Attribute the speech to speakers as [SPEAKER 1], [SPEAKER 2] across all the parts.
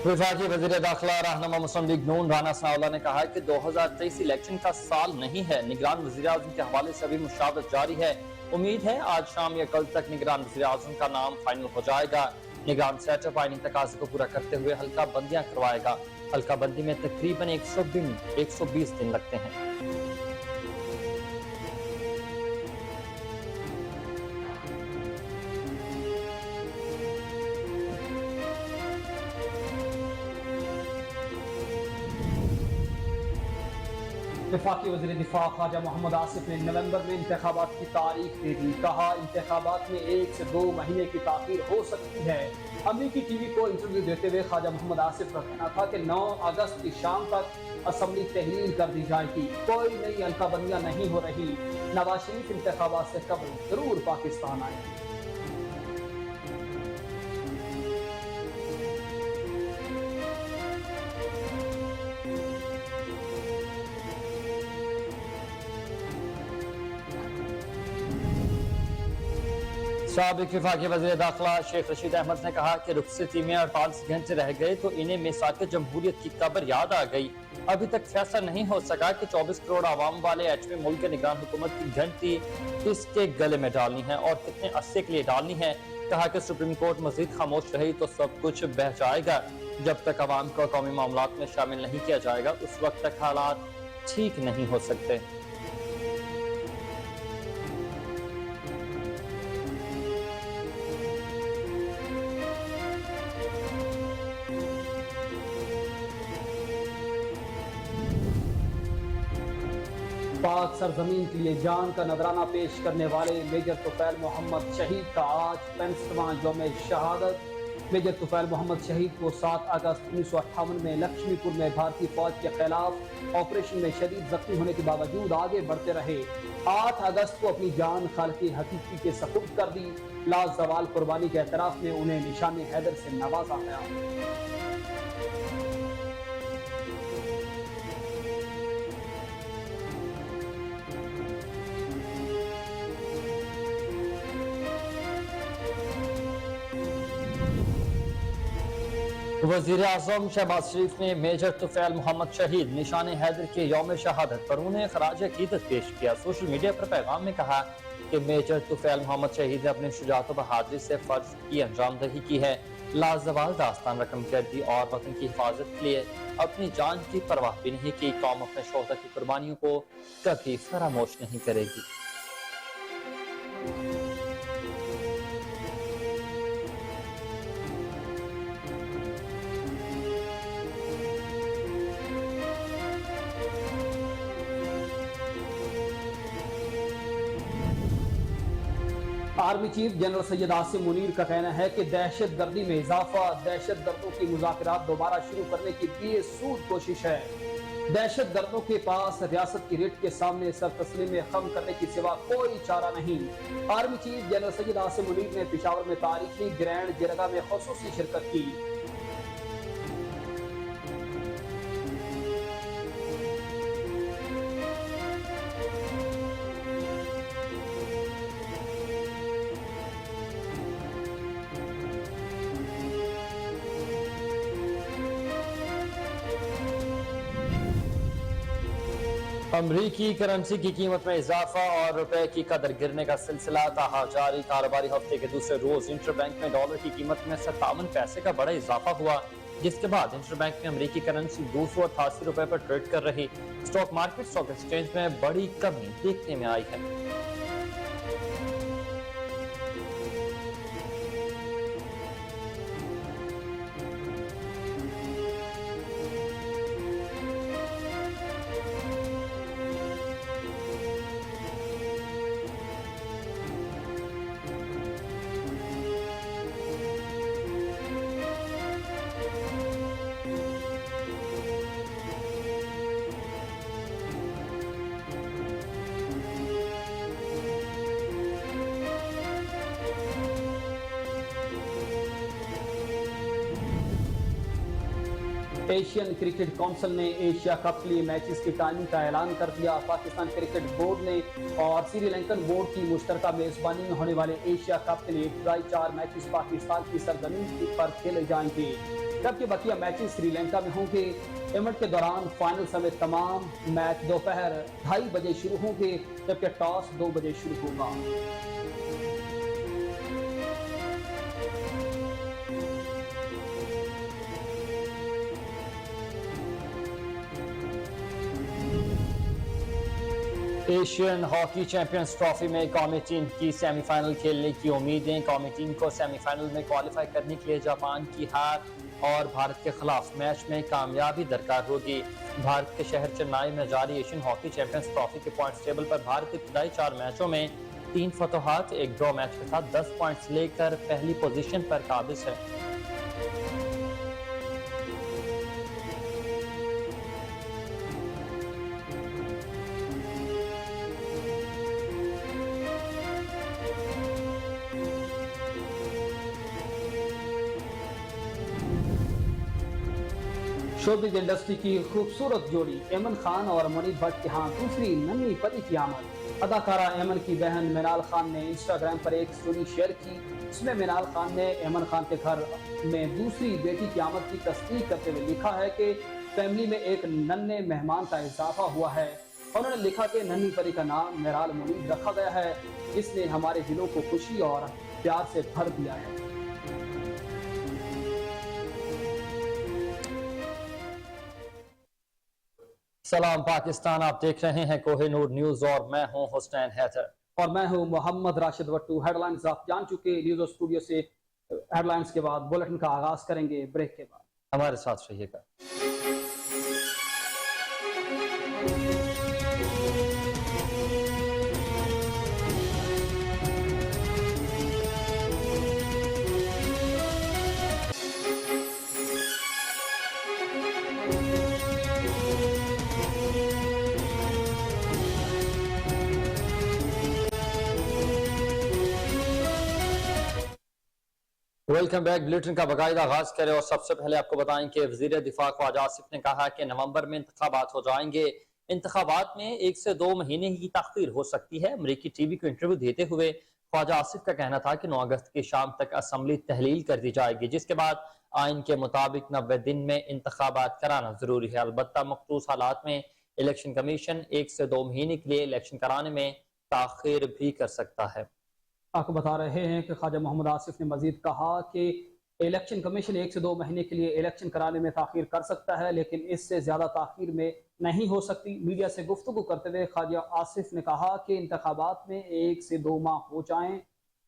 [SPEAKER 1] वफाकी वज़ीर दाखिला रहनुमा मुस्लिम लीग नून राना सनाउल्लाह ने कहा कि 2023 इलेक्शन का साल नहीं है। निगरान वज़ीर आज़म के हवाले से अभी मुशावरत जारी है। उम्मीद है आज शाम या कल तक निगरान वज़ीर आज़म का नाम फाइनल हो जाएगा। निगरान सेटअप आईनी तकाज़े को पूरा करते हुए हल्का बंदियां करवाएगा। हल्का बंदी में तकरीबन 120 दिन लगते हैं।
[SPEAKER 2] वफाकी वज़ीर दिफा ख्वाजा मोहम्मद आसिफ ने नवंबर में इंतखाबात की तारीख दे दी। कहा इंतखाबात में 1 से 2 महीने की ताख़ीर हो सकती है। अमरीकी टीवी को इंटरव्यू देते हुए ख्वाजा मोहम्मद आसिफ का कहना था कि 9 अगस्त की शाम तक असम्बली तहलील कर दी जाएगी। कोई नई हल्काबंदियां नहीं हो रही। नवाज शरीफ इंतखाबात से कबल जरूर पाकिस्तान आएंगे।
[SPEAKER 1] साबिक वफाकी वज़ीर दाखिला शेख रशीद अहमद ने कहा कि रुखसती में 48 घंटे रह गए तो इन्हें मिसाक जमहूरियत की कब्र याद आ गई। अभी तक फैसला नहीं हो सका कि 24 करोड़ आवाम वाले एटमी मुल्क के निगरान हुकूमत की घंटी किसके गले में डालनी है और कितने अरसे के लिए डालनी है। कहा कि सुप्रीम कोर्ट मजीद खामोश रही तो सब कुछ बह जाएगा। जब तक आवाम को कौमी मामलात में शामिल नहीं किया जाएगा उस वक्त तक हालात ठीक नहीं हो सकते।
[SPEAKER 2] पाक सरजमीन के लिए जान का नजराना पेश करने वाले मेजर तुफैल मोहम्मद शहीद का आज 65वां यौम शहादत। मेजर तुफैल मोहम्मद शहीद को 7 अगस्त 1958 में लक्ष्मीपुर में भारतीय फौज के खिलाफ ऑपरेशन में शदीद जख्मी होने के बावजूद आगे बढ़ते रहे। 8 अगस्त को अपनी जान खालिक हकीकी के सपुर्द कर दी। लाजवाल कुर्बानी के एतराफ में उन्हें निशान हैदर से नवाजा गया।
[SPEAKER 1] वज़ीर आज़म शहबाज शरीफ ने मेजर तुफैल मोहम्मद शहीद निशान हैदर के यौम शहादत पर उन्हें खराज अकीदत पेश किया। सोशल मीडिया पर पैगाम में कहा कि मेजर तुफैल मोहम्मद शहीद ने अपने शुजाअत व बहादुरी से फर्ज की अंजामदही की है। लाजवाल दास्तान रकम कर दी और वतन की हिफाजत के लिए अपनी जान की परवाह भी नहीं की। कौम अपने शोहदा की कुर्बानियों को कभी फरामोश नहीं करेगी।
[SPEAKER 2] Army chief general Syed Asim Munir का कहना है कि दहशत गर्दी में इजाफा दहशत गर्दों की मुज़ाकरात दोबारा शुरू करने की बेसूद कोशिश है। दहशत गर्दों के पास रियासत की रेट के सामने सर तस्लीम खम करने की सिवा कोई चारा नहीं। Army chief general Syed Asim Munir ने पेशावर में तारीखी ग्रैंड जिरगा में खुसूसी शिरकत की।
[SPEAKER 1] अमरीकी करेंसी की कीमत में इजाफा और रुपए की कदर गिरने का सिलसिला ताहा जारी। कारोबारी हफ्ते के दूसरे रोज इंटरबैंक में डॉलर की कीमत में 57 पैसे का बड़ा इजाफा हुआ, जिसके बाद इंटरबैंक में अमरीकी करेंसी 288 रुपए पर ट्रेड कर रही। स्टॉक मार्केट स्टॉक एक्सचेंज में बड़ी कमी देखने में आई है।
[SPEAKER 2] एशियन क्रिकेट काउंसिल ने एशिया कप के लिए मैचेस की टाइमिंग का ऐलान कर दिया। पाकिस्तान क्रिकेट बोर्ड ने और श्रीलंकन बोर्ड की मुश्तरका मेजबानी में होने वाले एशिया कप के लिए इब्तदाई 4 मैचेस पाकिस्तान की सरजमीन पर खेले जाएंगे। जबकि बकिया मैचेस श्रीलंका में होंगे। इवेंट के दौरान फाइनल समेत तमाम मैच दोपहर 2:30 बजे शुरू होंगे, जबकि टॉस 2 बजे शुरू होगा।
[SPEAKER 1] एशियन हॉकी चैंपियंस ट्रॉफी में कौमी टीम की सेमीफाइनल खेलने की उम्मीदें। कौमी टीम को सेमीफाइनल में क्वालिफाई करने के लिए जापान की हार और भारत के खिलाफ मैच में कामयाबी दरकार होगी। भारत के शहर चेन्नई में जारी एशियन हॉकी चैंपियंस ट्रॉफी के पॉइंट्स टेबल पर भारत इब्तदाई 4 मैचों में 3 फतोहात 1 ड्रॉ मैच के साथ 10 पॉइंट्स लेकर पहली पोजीशन पर काबिज है।
[SPEAKER 2] शोबिज इंडस्ट्री की खूबसूरत जोड़ी ऐमन खान और मुनीब भट्ट के यहाँ दूसरी नन्ही परी की आमद। अदाकारा ऐमन की बहन मिनाल खान ने इंस्टाग्राम पर एक स्टोरी शेयर की। इसमें मिनाल खान ने ऐमन खान के घर में दूसरी बेटी की आमद की तस्दीक करते हुए लिखा है कि फैमिली में एक नन्हे मेहमान का इजाफा हुआ है। उन्होंने लिखा कि नन्ही परी का नाम मिराल मुनीब रखा गया है, इसने हमारे दिलों को खुशी और प्यार से भर दिया है।
[SPEAKER 1] सलाम पाकिस्तान, आप देख रहे हैं कोहिनूर न्यूज और मैं हूं हुसैन हैदर
[SPEAKER 2] और मैं हूं मोहम्मद राशिद वट्टू। हेडलाइंस आप जान चुके। न्यूज स्टूडियो से हेडलाइंस के बाद बुलेटिन का आगाज करेंगे ब्रेक के बाद।
[SPEAKER 1] हमारे साथ रहिएगा। Welcome back. बुलेटिन का बाकायदा आगाज करें और सबसे पहले आपको बताएं कि वजीर दिफा ख्वाजा आसिफ ने कहा कि नवंबर में इंतखाबात हो जाएंगे। इंतखाबात में 1 से 2 महीने की ताखीर हो सकती है। अमरीकी टीवी को इंटरव्यू देते हुए ख्वाजा आसिफ का कहना था कि 9 अगस्त की शाम तक असम्बली तहलील कर दी जाएगी, जिसके बाद आइन के मुताबिक 90 दिन में इंतखाबात कराना जरूरी है। अलबत्ता मखसूस हालात में इलेक्शन कमीशन 1 से 2 महीने के लिए इलेक्शन कराने में ताखीर भी कर सकता है।
[SPEAKER 2] आपको बता रहे हैं कि ख्वाजा मोहम्मद आसिफ ने मजीद कहा कि इलेक्शन कमीशन 1 से 2 महीने के लिए इलेक्शन कराने में ताखीर कर सकता है, लेकिन इससे ज्यादा ताखीर में नहीं हो सकती। मीडिया से गुफ्तगू करते हुए ख्वाजा आसिफ ने कहा कि इंतखाबात में 1 से 2 माह हो जाएं,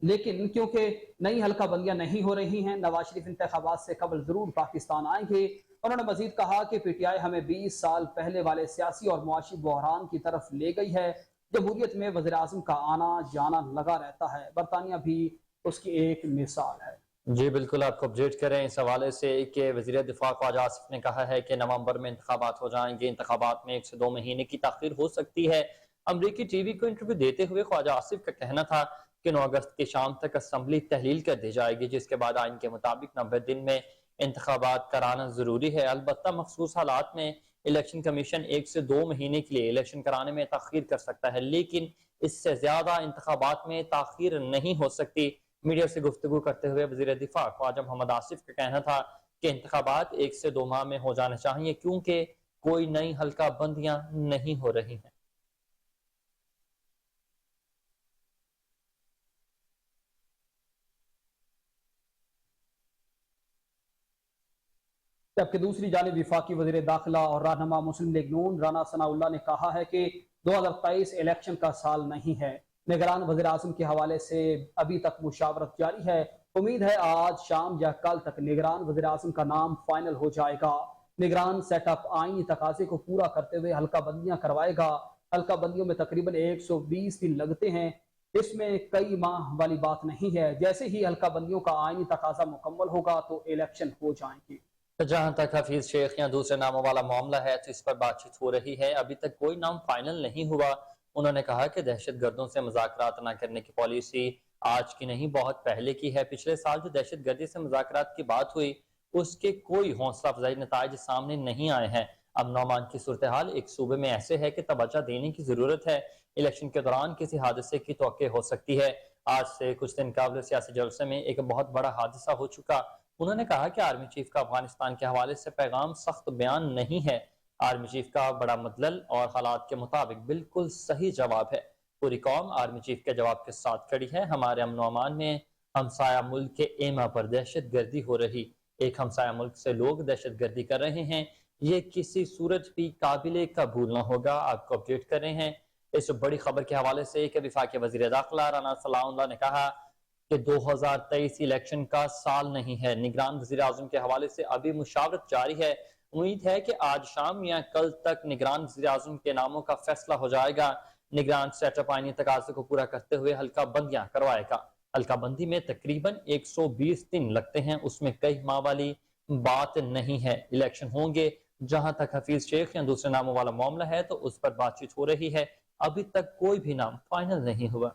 [SPEAKER 2] लेकिन क्योंकि नई हल्का बंदियां नहीं हो रही हैं, नवाज शरीफ इंतखाबात से कबल जरूर पाकिस्तान आएंगे। उन्होंने मजीद कहा कि PTI हमें 20 साल पहले वाले सियासी और मुआशी बहरान की तरफ ले गई है। जमहूरियत में वज़ीर आज़म का आना जाना लगा रहता है। बरतानिया भी उसकी एक मिसाल है।
[SPEAKER 1] जी बिल्कुल, आपको अपडेट करें इस हवाले से कि वज़ीर दिफा ख्वाजा आसिफ ने कहा है कि नवंबर में इंतखाबात हो जाएंगे। इंतखाबात में 1 से 2 महीने की ताखीर हो सकती है। अमरीकी टीवी को इंटरव्यू देते हुए ख्वाजा आसिफ का कहना था कि 9 अगस्त की शाम तक असम्बली तहलील कर दी जाएगी, जिसके बाद आइन के मुताबिक 90 दिन में इंतखाबात कराना जरूरी है। अलबत्ता मखसूस हालात में इलेक्शन कमीशन 1 से 2 महीने के लिए इलेक्शन कराने में ताखीर कर सकता है, लेकिन इससे ज्यादा इंतखाबात में ताखीर नहीं हो सकती। मीडिया से गुफ्तगू करते हुए वजीर दिफा ख्वाजा मोहम्मद आसिफ का कहना था कि इंतखाबात 1 से 2 माह में हो जाने चाहिए, क्योंकि कोई नई हल्का बंदियां नहीं हो रही हैं।
[SPEAKER 2] जबकि दूसरी जानिब विफाकी वज़ीर दाखिला और रहनुमा मुस्लिम लीग नून राना सनाउल्लाह ने कहा है कि 2023 इलेक्शन का साल नहीं है। निगरान वज़ीर आज़म के हवाले से अभी तक मुशावरत जारी है। उम्मीद है आज शाम या कल तक निगरान वज़ीर आज़म का नाम फाइनल हो जाएगा। निगरान सेटअप आईनी तकाजे को पूरा करते हुए हल्का बंदियां करवाएगा। हल्का बंदियों में तकरीबन 120 दिन लगते हैं, इसमें कई माह वाली बात नहीं है। जैसे ही हल्का बंदियों का आईनी तकाजा मुकम्मल होगा तो इलेक्शन हो जाएंगे।
[SPEAKER 1] जहां तक हफीज शेख या दूसरे नामों वाला मामला है तो इस पर बातचीत हो रही है। अभी तक कोई नाम फाइनल नहीं हुआ। उन्होंने कहा कि दहशत गर्दों से मुज़ाकरात न करने की पॉलिसी आज की नहीं, बहुत पहले की है। पिछले साल जो दहशत गर्दी से मुज़ाकरात की बात हुई उसके कोई हौसला अफजाई नताइज सामने नहीं आए हैं। अब नौमान की सूरत हाल एक सूबे में ऐसे है कि तवज्जो देने की जरूरत है। इलेक्शन के दौरान किसी हादसे की तौक़े हो सकती है। आज से कुछ दिन कबल सियासी जलसे में एक बहुत बड़ा हादसा हो चुका। उन्होंने कहा कि आर्मी चीफ का अफगानिस्तान के हवाले से पैगाम सख्त बयान नहीं है। आर्मी चीफ का बड़ा मतलब और हालात के मुताबिक बिल्कुल सही जवाब है। पूरी कौम आर्मी चीफ के जवाब के साथ खड़ी है। हमारे अमन अमान में हमसाया मुल्क के एमा पर दहशत गर्दी हो रही, एक हमसाया मुल्क से लोग दहशत गर्दी कर रहे हैं, ये किसी सूरत भी काबिले कबूल न होगा। आपको अपडेट कर रहे हैं इस बड़ी खबर के हवाले से कि वफाकी वजीर दाखिला राना सलाउल्लाह ने कहा कि 2023 इलेक्शन का साल नहीं है। निगरान वजीर आजम के हवाले से अभी मुशावरत जारी है। उम्मीद है कि आज शाम या कल तक निगरान वजीर आजम के नामों का फैसला हो जाएगा। निगरान सेटअप आईनी तकाजे को पूरा करते हुए हल्का बंदियां करवाएगा। हल्का बंदी में तकरीबन 120 दिन लगते हैं, उसमें कई माह वाली बात नहीं है। इलेक्शन होंगे। जहां तक हफीज शेख या दूसरे नामों वाला मामला है तो उस पर बातचीत हो रही है। अभी तक कोई भी नाम फाइनल नहीं हुआ।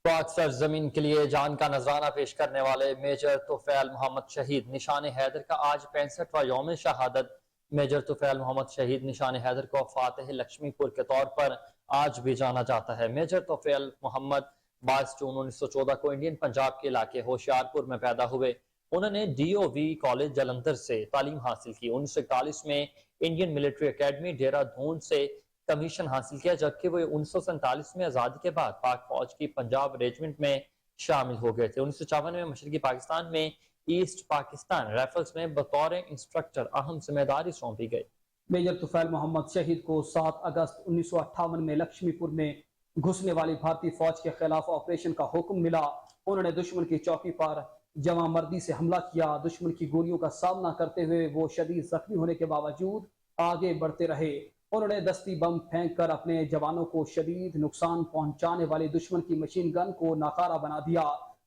[SPEAKER 1] पाक सरजमीन के लिए जान का नजराना पेश करने वाले मेजर तुफैल मोहम्मद शहीद निशान हैदर का आज 65वां यौम शहादत। मेजर तुफैल मोहम्मद शहीद निशान हैदर को फातेह लक्ष्मीपुर के तौर पर आज भी जाना जाता है। मेजर तुफैल मोहम्मद 22 जून 1914 को इंडियन पंजाब के इलाके होशियारपुर में पैदा हुए। उन्होंने DOV कॉलेज जलंधर से तालीम हासिल की। 1941 में इंडियन मिलिट्री अकेडमी देहरादून से कमीशन हासिल किया, जबकि वो 1947 में आजादी के बाद पाक फौज की पंजाब रेजिमेंट में शामिल हो गए थे। 1954 में मशरकी पाकिस्तान में ईस्ट पाकिस्तान राइफल्स में बतौर इंस्ट्रक्टर अहम जिम्मेदारी सौंपी गई।
[SPEAKER 2] मेजर तुफैल मोहम्मद शहीद को 7 अगस्त 1958 में लक्ष्मीपुर में घुसने वाली भारतीय फौज के खिलाफ ऑपरेशन का हुक्म मिला। उन्होंने दुश्मन की चौकी पर जमा मर्दी से हमला किया। दुश्मन की गोलियों का सामना करते हुए वो शदीद जख्मी होने के बावजूद आगे बढ़ते रहे। उन्होंने दस्ती बम फेंक कर अपने जवानों को शदीद नुकसान पहुंचाने वाले दुश्मन की मशीन गन को नाकारा बना दिया।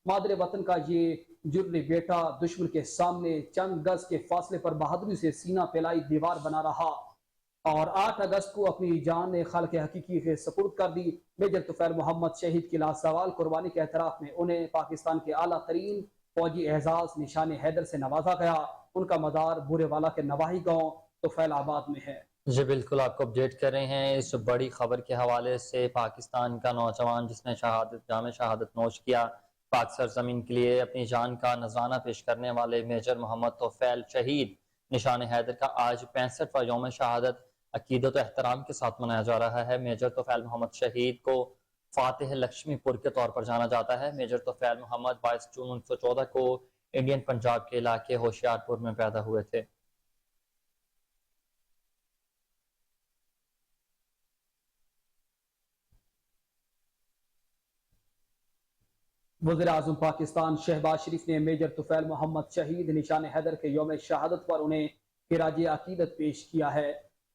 [SPEAKER 2] मादरे वतन का ये जुर्री बेटा दुश्मन के सामने चंद गज के फासले पर बहादुरी से सीना फैलाई दीवार बना रहा और 8 अगस्त को अपनी जान खालिक हकीकी के सपुर्द कर दी। मेजर तुफैल मोहम्मद शहीद की लासवाल कुर्बानी के एतराफ में उन्हें पाकिस्तान के आला तरीन फौजी एजाज निशान हैदर से नवाजा गया। उनका मदार बुरेवाला के नवाही गांव तुफैलाबाद में है।
[SPEAKER 1] जी बिल्कुल, आपको अपडेट कर रहे हैं इस बड़ी खबर के हवाले से। पाकिस्तान का नौजवान जिसने जाम शहादत नोश किया, पाक सरजमीन के लिए अपनी जान का नजराना पेश करने वाले मेजर मोहम्मद तुफैल शहीद निशान हैदर का आज 65वां यौम शहादत अकीदत व एहतराम के साथ मनाया जा रहा है। मेजर तुफैल मोहम्मद शहीद को फातेह लक्ष्मीपुर के तौर पर जाना जाता है। मेजर तुफैल मोहम्मद 22 जून 1914 को इंडियन पंजाब के इलाके होशियारपुर में पैदा हुए थे।
[SPEAKER 2] वज़ीर आज़म पाकिस्तान शहबाज शरीफ ने मेजर तुफैल मोहम्मद शहीद निशान हैदर के यौम शहादत पर उन्हें खिराज अकीदत पेश किया है।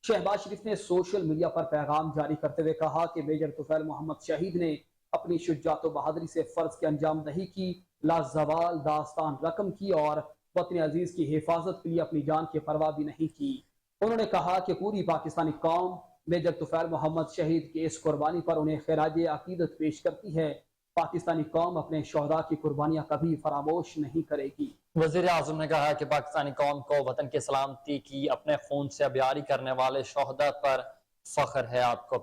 [SPEAKER 2] शहबाज शरीफ ने सोशल मीडिया पर पैगाम जारी करते हुए कहा कि मेजर तुफैल मोहम्मद शहीद ने अपनी शुजात बहादुरी से फर्ज की अंजाम दही की, लाजवाल दास्तान रकम की और वतन अजीज की हिफाजत के लिए अपनी जान की परवाह भी नहीं की। उन्होंने कहा कि पूरी पाकिस्तानी कौम मेजर तुफैल मोहम्मद शहीद की इस कुर्बानी पर उन्हें खिराज अकीदत पेश करती है। पाकिस्तानी कौम अपने शोहदा की कुर्बानियां कभी फरामोश नहीं करेगी।
[SPEAKER 1] वजीर आजम ने कहा कि पाकिस्तानी कौम को वतन की सलामती की अपने खून से अबियारी करने वाले शोहदा पर फख्र है। आपको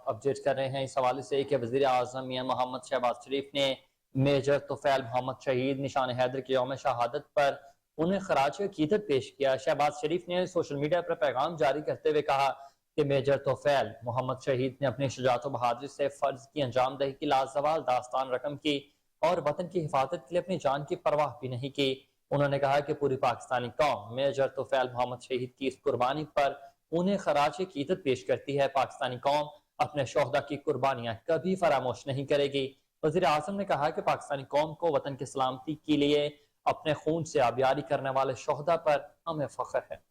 [SPEAKER 1] अपडेट कर रहे हैं इस हवाले से कि वजीर आजम मियां मोहम्मद शहबाज शरीफ ने मेजर तुफैल मोहम्मद शहीद निशान हैदर के यौम शहादत पर उन्हें खराज अकीदत पेश किया। शहबाज शरीफ ने सोशल मीडिया पर पैगाम जारी करते हुए कहा कि मेजर तुफैल मोहम्मद शहीद ने अपनी शुजात बहादुरी से फर्ज की अंजाम दही की, लाजवाल दास्तान रकम की और वतन की हिफाजत के लिए अपनी जान की परवाह भी नहीं की। उन्होंने कहा कि पूरी पाकिस्तानी कौम मेजर तुफैल मोहम्मद शहीद की इस कुर्बानी पर उन्हें खराज अकीदत पेश करती है। पाकिस्तानी कौम अपने शोहदा की कुर्बानियां कभी फरामोश नहीं करेगी। वजीर आजम ने कहा कि पाकिस्तानी कौम को वतन की सलामती के लिए अपने खून से आबियारी करने वाले शोहदा पर हमें फख्र है।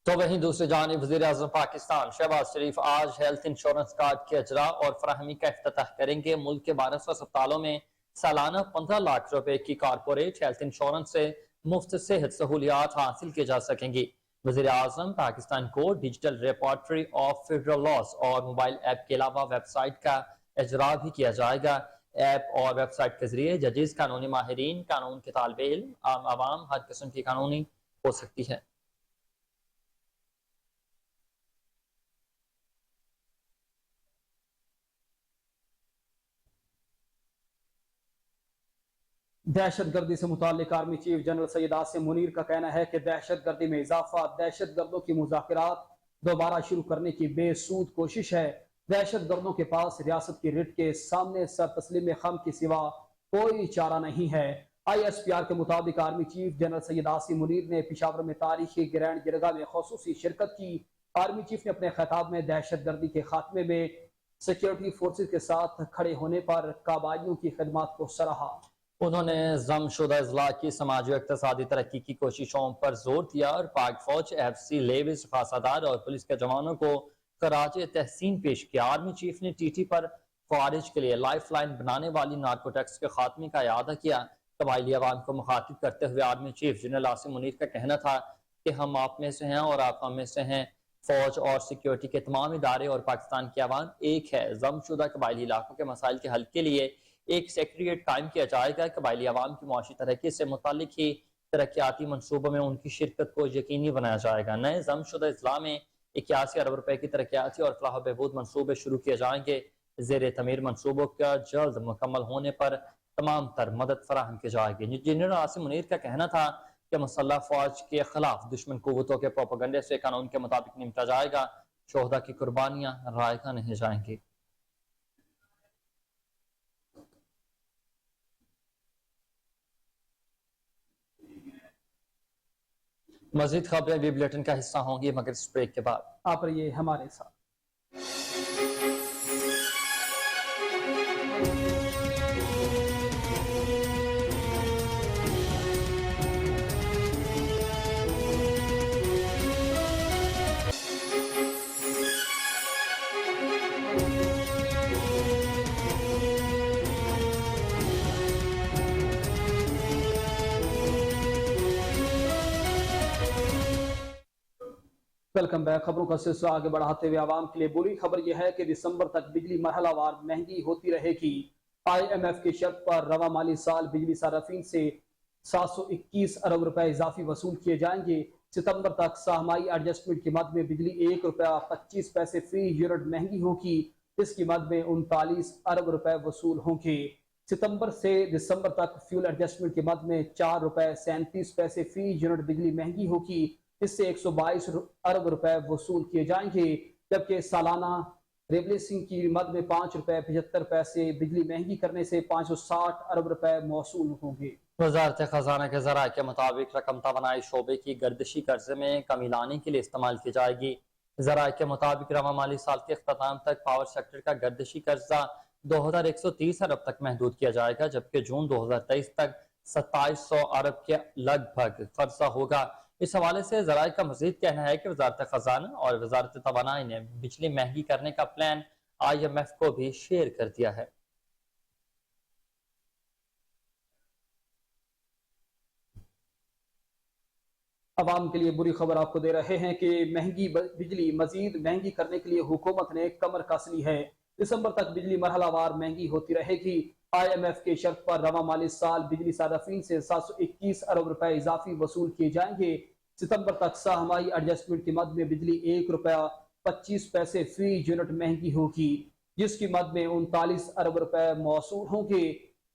[SPEAKER 1] तो वहीं दूसरी जानिब वज़ीर आज़म पाकिस्तान शहबाज शरीफ आज हेल्थ इंश्योरेंस कार्ड के अजरा और फराहमी का इफ्तिताह करेंगे। मुल्क के 1200 अस्पतालों में सालाना 15 लाख रुपए की कारपोरेट हेल्थ इंश्योरेंस से मुफ्त सेहत सहूलियात हासिल की जा सकेंगी। वज़ीर आज़म पाकिस्तान को digital repertory of federal loss और मोबाइल ऐप के अलावा वेबसाइट का इजरा भी किया जाएगा। ऐप और वेबसाइट के जरिए जजेस, कानूनी माहिरीन, कानून के तालिब इल्म, आम आवाम हर किस्म की कानूनी हो सकती है।
[SPEAKER 2] दहशत गर्दी से मुताल्लिक army chief general Syed Asim Munir का कहना है कि दहशत गर्दी में इजाफा दहशत गर्दों की मुज़ाकरात दोबारा शुरू करने की बेसूद कोशिश है। दहशत गर्दों के पास रियासत की रिट के सामने सर तस्लीम खम के सिवा कोई चारा नहीं है। ISPR के मुताबिक army chief general Syed Asim Munir ने पेशावर में तारीखी ग्रैंड गिरगा में खसूसी शिरकत की। आर्मी चीफ ने अपने खिताब में दहशत गर्दी के खात्मे में सिक्योरिटी फोर्सेज के साथ खड़े होने पर काबाइयों की खिदमत को सराहा।
[SPEAKER 1] उन्होंने जमशुदा अजला की समाजी और इक़्तिसादी तरक्की की कोशिशों पर जोर दिया और पाक फौज, FC, लेविस, फासादार और पुलिस के जवानों को खराज तहसीन पेश किया। आर्मी चीफ ने TT पर ख्वारिज के लिए लाइफ लाइन बनाने वाली नार्कोटिक्स के खात्मे का यादा किया। कबायली अवाम को मुखातिब करते हुए army chief general Asim Munir का कहना था कि हम आप में से हैं और आप हम में से हैं। फौज और सिक्योरिटी के तमाम इदारे और पाकिस्तान की आवाम एक है। जमशुदा कबायली इलाकों के मसाइल के हल के लिए एक सेक्रेटरिएट कायम किया जाएगा। कबायली आवाम की मुआशी तरक्की से मुतालिक ही तरक्याती मनसूबों में उनकी शिरकत को यकीनी बनाया जाएगा। नए जमशुदा इजला में 81 अरब रुपए की तरक्याती और फलाह बहबूद मनसूबे शुरू किए जाएंगे। जेर तमीर मनसूबों का जल्द मुकम्मल होने पर तमाम तर मदद फराहम की जाएगी। जनरल आसिम मुनीर का कहना था कि मुसल्लह फौज के खिलाफ दुश्मन कुव्वतों के प्रोपेगेंडे से कानून के मुताबिक निपटा जाएगा। शोहदा की कुर्बानियां रायगा नहीं जाएंगी। मजीद खबरें भी बुलेटिन का हिस्सा होंगी मगर इस ब्रेक के बाद।
[SPEAKER 2] आप रहिए हमारे साथ। Welcome back. खबरों का सिलसिला आगे बढ़ाते हुए आवाम के लिए बुरी खबर यह है कि दिसंबर तक बिजली मरहलावार महंगी होती रहेगी। IMF की शर्त पर रवा माली साल बिजली सार्फिन से 721 अरब रुपए इजाफी वसूल किए जाएंगे। सितंबर तक सहमाई एडजस्टमेंट की मद में बिजली ₹1.25 फी यूनिट महंगी होगी। इसकी मद में 39 अरब रुपए वसूल होंगे। सितंबर से दिसंबर तक फ्यूल एडजस्टमेंट की मद में ₹4.37 फी यूनिट बिजली महंगी होगी। इससे 122 अरब रुपए वसूल किए जाएंगे, जबकि सालाना रिप्लेसिंग की मद में ₹5.75 बिजली महंगी करने से 560 अरब रुपए मौसूल होंगे।
[SPEAKER 1] वजारत खजाना के ज़राए के मुताबिक रकम तवानाई शोबे की गर्दिशी कर्जे में कमी लाने के लिए इस्तेमाल की जाएगी। ज़राए के मुताबिक रवा माली साल के अख्ताम तक पावर सेक्टर का गर्दिशी कर्जा 2130 अरब तक महदूद किया जाएगा, जबकि जून 2023 तक 2700 अरब के लगभग कर्जा होगा। इस हवाले से ज़राए का मजीद कहना है कि वजारत खजाना और वजारत तवानाई ने बिजली महंगी करने का प्लान IMF को भी शेयर कर दिया है।
[SPEAKER 2] अवाम के लिए बुरी खबर आपको दे रहे हैं कि महंगी बिजली मजीद महंगी करने के लिए हुकूमत ने कमर कस ली है। दिसंबर तक बिजली मरहलावार महंगी होती रहेगी। IMF के शर्त पर रवा माली साल बिजली सार्फिन से 721 अरब रुपए इजाफी वसूल किए जाएंगे। सितंबर तक सहमाई एडजस्टमेंट की मद में बिजली ₹1.25 फी यूनिट महंगी होगी, जिसकी मद में 39 अरब रुपए मौसूल होंगे।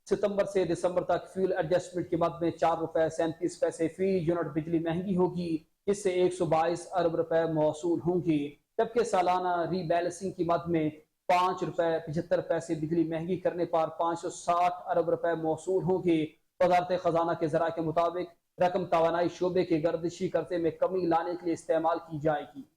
[SPEAKER 2] सितंबर से दिसंबर तक फ्यूल एडजस्टमेंट की मद में ₹4.37 फी यूनिट बिजली महंगी होगी, इससे 122 अरब रुपए मौसूल होंगे, जबकि सालाना रीबैलेंसिंग की मद में ₹5.75 बिजली महंगी करने पर 560 अरब रुपए मौसूल होंगे। वजारत खजाना के जरा के मुताबिक रकम तवानाई शोबे के गर्दिशी कर्जे में कमी लाने के लिए इस्तेमाल की जाएगी।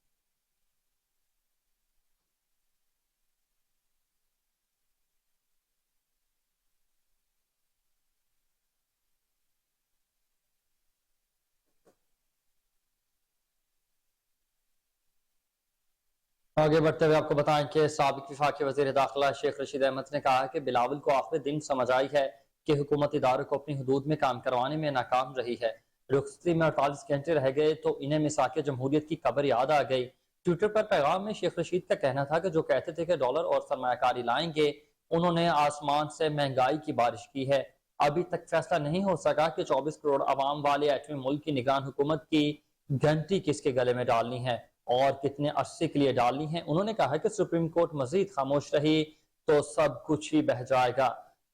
[SPEAKER 1] आगे बढ़ते हुए आपको बताएं कि साबिक वफाकी वज़ीर दाखिला शेख रशीद अहमद ने कहा कि बिलावल को आखिरी दिन समझ आई है कि हुकूमत इदारों को अपनी हदूद में काम करवाने में नाकाम रही है। रुखसती में 48 घंटे रह गए तो इन्हें मिसाक जमहूरियत की कब्र याद आ गई। ट्विटर पर पैगाम में शेख रशीद का कहना था कि जो कहते थे कि डॉलर और सरमायाकारी लाएंगे, उन्होंने आसमान से महंगाई की बारिश की है। अभी तक फैसला नहीं हो सका कि 24 करोड़ आवाम वाले एटमी मुल्क की निगरान हुकूमत की घंटी किसके गले में डालनी है और कितने अरसे के लिए डालनी है। उन्होंने कहा कि सुप्रीम कोर्ट मजीद खामोश रही तो सब कुछ ही बह जाएगा।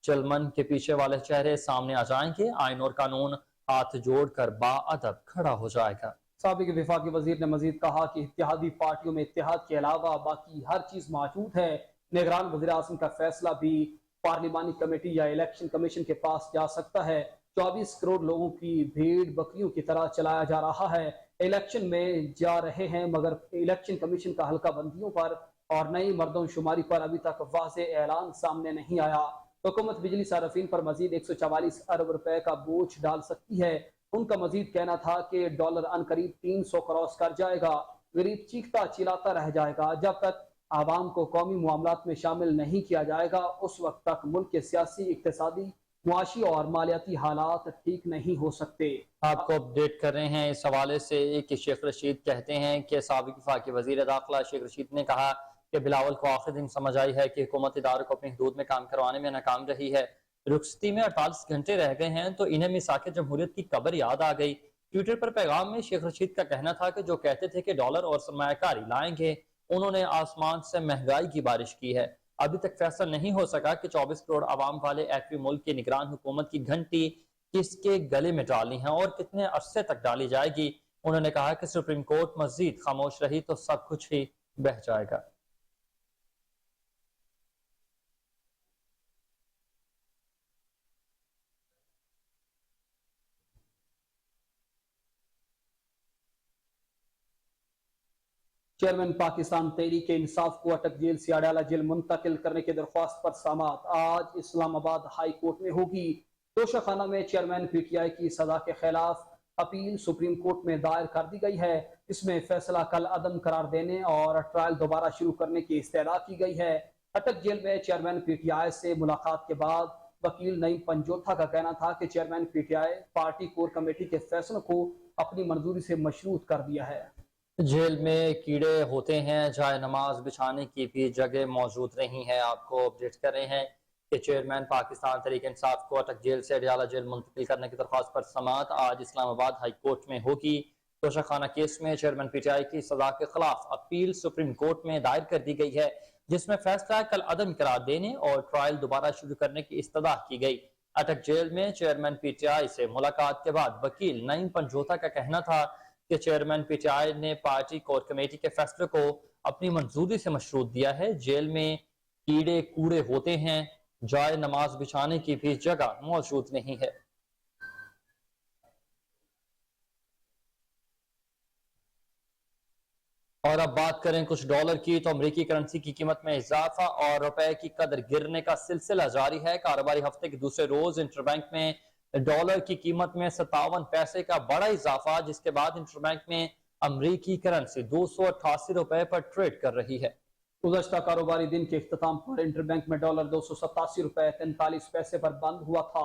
[SPEAKER 1] चलमन के पीछे वाले चेहरे सामने आ जाएंगे, आइन और कानून हाथ जोड़कर बाअदब खड़ा हो जाएगा।
[SPEAKER 2] साबिक विफाकी वजीर ने मजीद कहा कि इत्तेहादी पार्टियों में इत्तेहाद के अलावा बाकी हर चीज मौजूद है। निगरान वज़ीर आज़म का फैसला भी पार्लिमानी कमेटी या इलेक्शन कमीशन के पास जा सकता है। 24 करोड़ लोगों की भेड़ बकरियों की तरह चलाया जा रहा है। इलेक्शन में जा रहे हैं मगर इलेक्शन कमीशन का हल्का बंदियों पर और नई मर्दमशुमारी पर अभी तक वाज़े ऐलान सामने नहीं आया। हुकूमत बिजली सार्फिन पर मजीद 144 अरब रुपए का बोझ डाल सकती है। उनका मजीद कहना था कि डॉलर अनकरीब 300 क्रॉस कर जाएगा। गरीब चीखता चिल्लाता रह जाएगा। जब तक आवाम को कौमी मामलात में शामिल नहीं किया जाएगा उस वक्त तक मुल्क के सियासी, इक्तिसादी, मुआशी और मालियाती हालात ठीक नहीं हो सकते।
[SPEAKER 1] आपको अपडेट कर रहे हैं इस हवाले से कि शेख रशीद कहते हैं कि साबिक वफाकी वजीर दाखिला शेख रशीद ने कहा कि बिलावल को आखिर दिन समझ आई है कि हुकूमत इदारों को अपनी हदूद में काम करवाने में नाकाम रही है। रुखसती में 48 घंटे रह गए हैं तो इन्हें मिसाक जमहूरियत की कब्र याद आ गई। ट्विटर पर पैगाम में शेख रशीद का कहना था कि जो कहते थे कि डॉलर और सरमायाकारी लाएंगे, उन्होंने आसमान से महंगाई की बारिश की है। अभी तक फैसला नहीं हो सका कि 24 करोड़ आवाम वाले एटमी मुल्क की निगरान हुकूमत की घंटी किसके गले में डालनी है और कितने अरसे तक डाली जाएगी। उन्होंने कहा कि सुप्रीम कोर्ट मजीद खामोश रही तो सब कुछ ही बह जाएगा।
[SPEAKER 2] चेयरमैन पाकिस्तान तहरीक इंसाफ को अटक जेल से अडयाला जेल मुंतकिल करने की दरख्वास्त पर समाअत आज इस्लामाबाद हाई कोर्ट में होगी। दोषाखाना में चेयरमैन पीटीआई की सजा के खिलाफ अपील सुप्रीम कोर्ट में दायर कर दी गई है। इसमें फैसला कल अदम करार देने और ट्रायल दोबारा शुरू करने की इस्तदा की गई है। अटक जेल में चेयरमैन पीटीआई से मुलाकात के बाद वकील नईम पंजोथा का कहना था कि chairman PTI party core committee के फैसलों को अपनी मंजूरी से मशरूत कर दिया है।
[SPEAKER 1] जेल में कीड़े होते हैं, जाए नमाज बिछाने की भी जगह मौजूद नहीं है। आपको अपडेट कर रहे हैं कि चेयरमैन पाकिस्तान तहरीक इंसाफ को अटक जेल से अडयाला जेल मुंतकिल करने की दरख्वास्त पर समाअत आज इस्लामाबाद हाई कोर्ट में होगी। तोशाखाना केस में चेयरमैन पीटीआई की सजा के खिलाफ अपील सुप्रीम कोर्ट में दायर कर दी गई है, जिसमें फैसला कल अदम करार देने और ट्रायल दोबारा शुरू करने की इस्तदा की गई। अटक जेल में चेयरमैन पीटीआई से मुलाकात के बाद वकील नईम पंजोथा का कहना था कि चेयरमैन पीटीआई ने पार्टी कोर कमेटी के फैसले को अपनी मंजूरी से मशरूत दिया है। जेल में कीड़े कूड़े होते हैं, जाए नमाज बिछाने की भी जगह मौजूद नहीं है। और अब बात करें कुछ डॉलर की, तो अमेरिकी करेंसी की कीमत में इजाफा और रुपए की कदर गिरने का सिलसिला जारी है। कारोबारी हफ्ते के दूसरे रोज इंटरबैंक में डॉलर की कीमत में 57 पैसे का बड़ा इजाफा, जिसके बाद इंटरबैंक में अमेरिकी करेंसी 288 रुपए पर ट्रेड कर रही है।
[SPEAKER 2] गुज़श्ता कारोबारी दिन के इख्तिताम पर इंटरबैंक में डॉलर 287 रुपए 43 पैसे पर बंद हुआ था,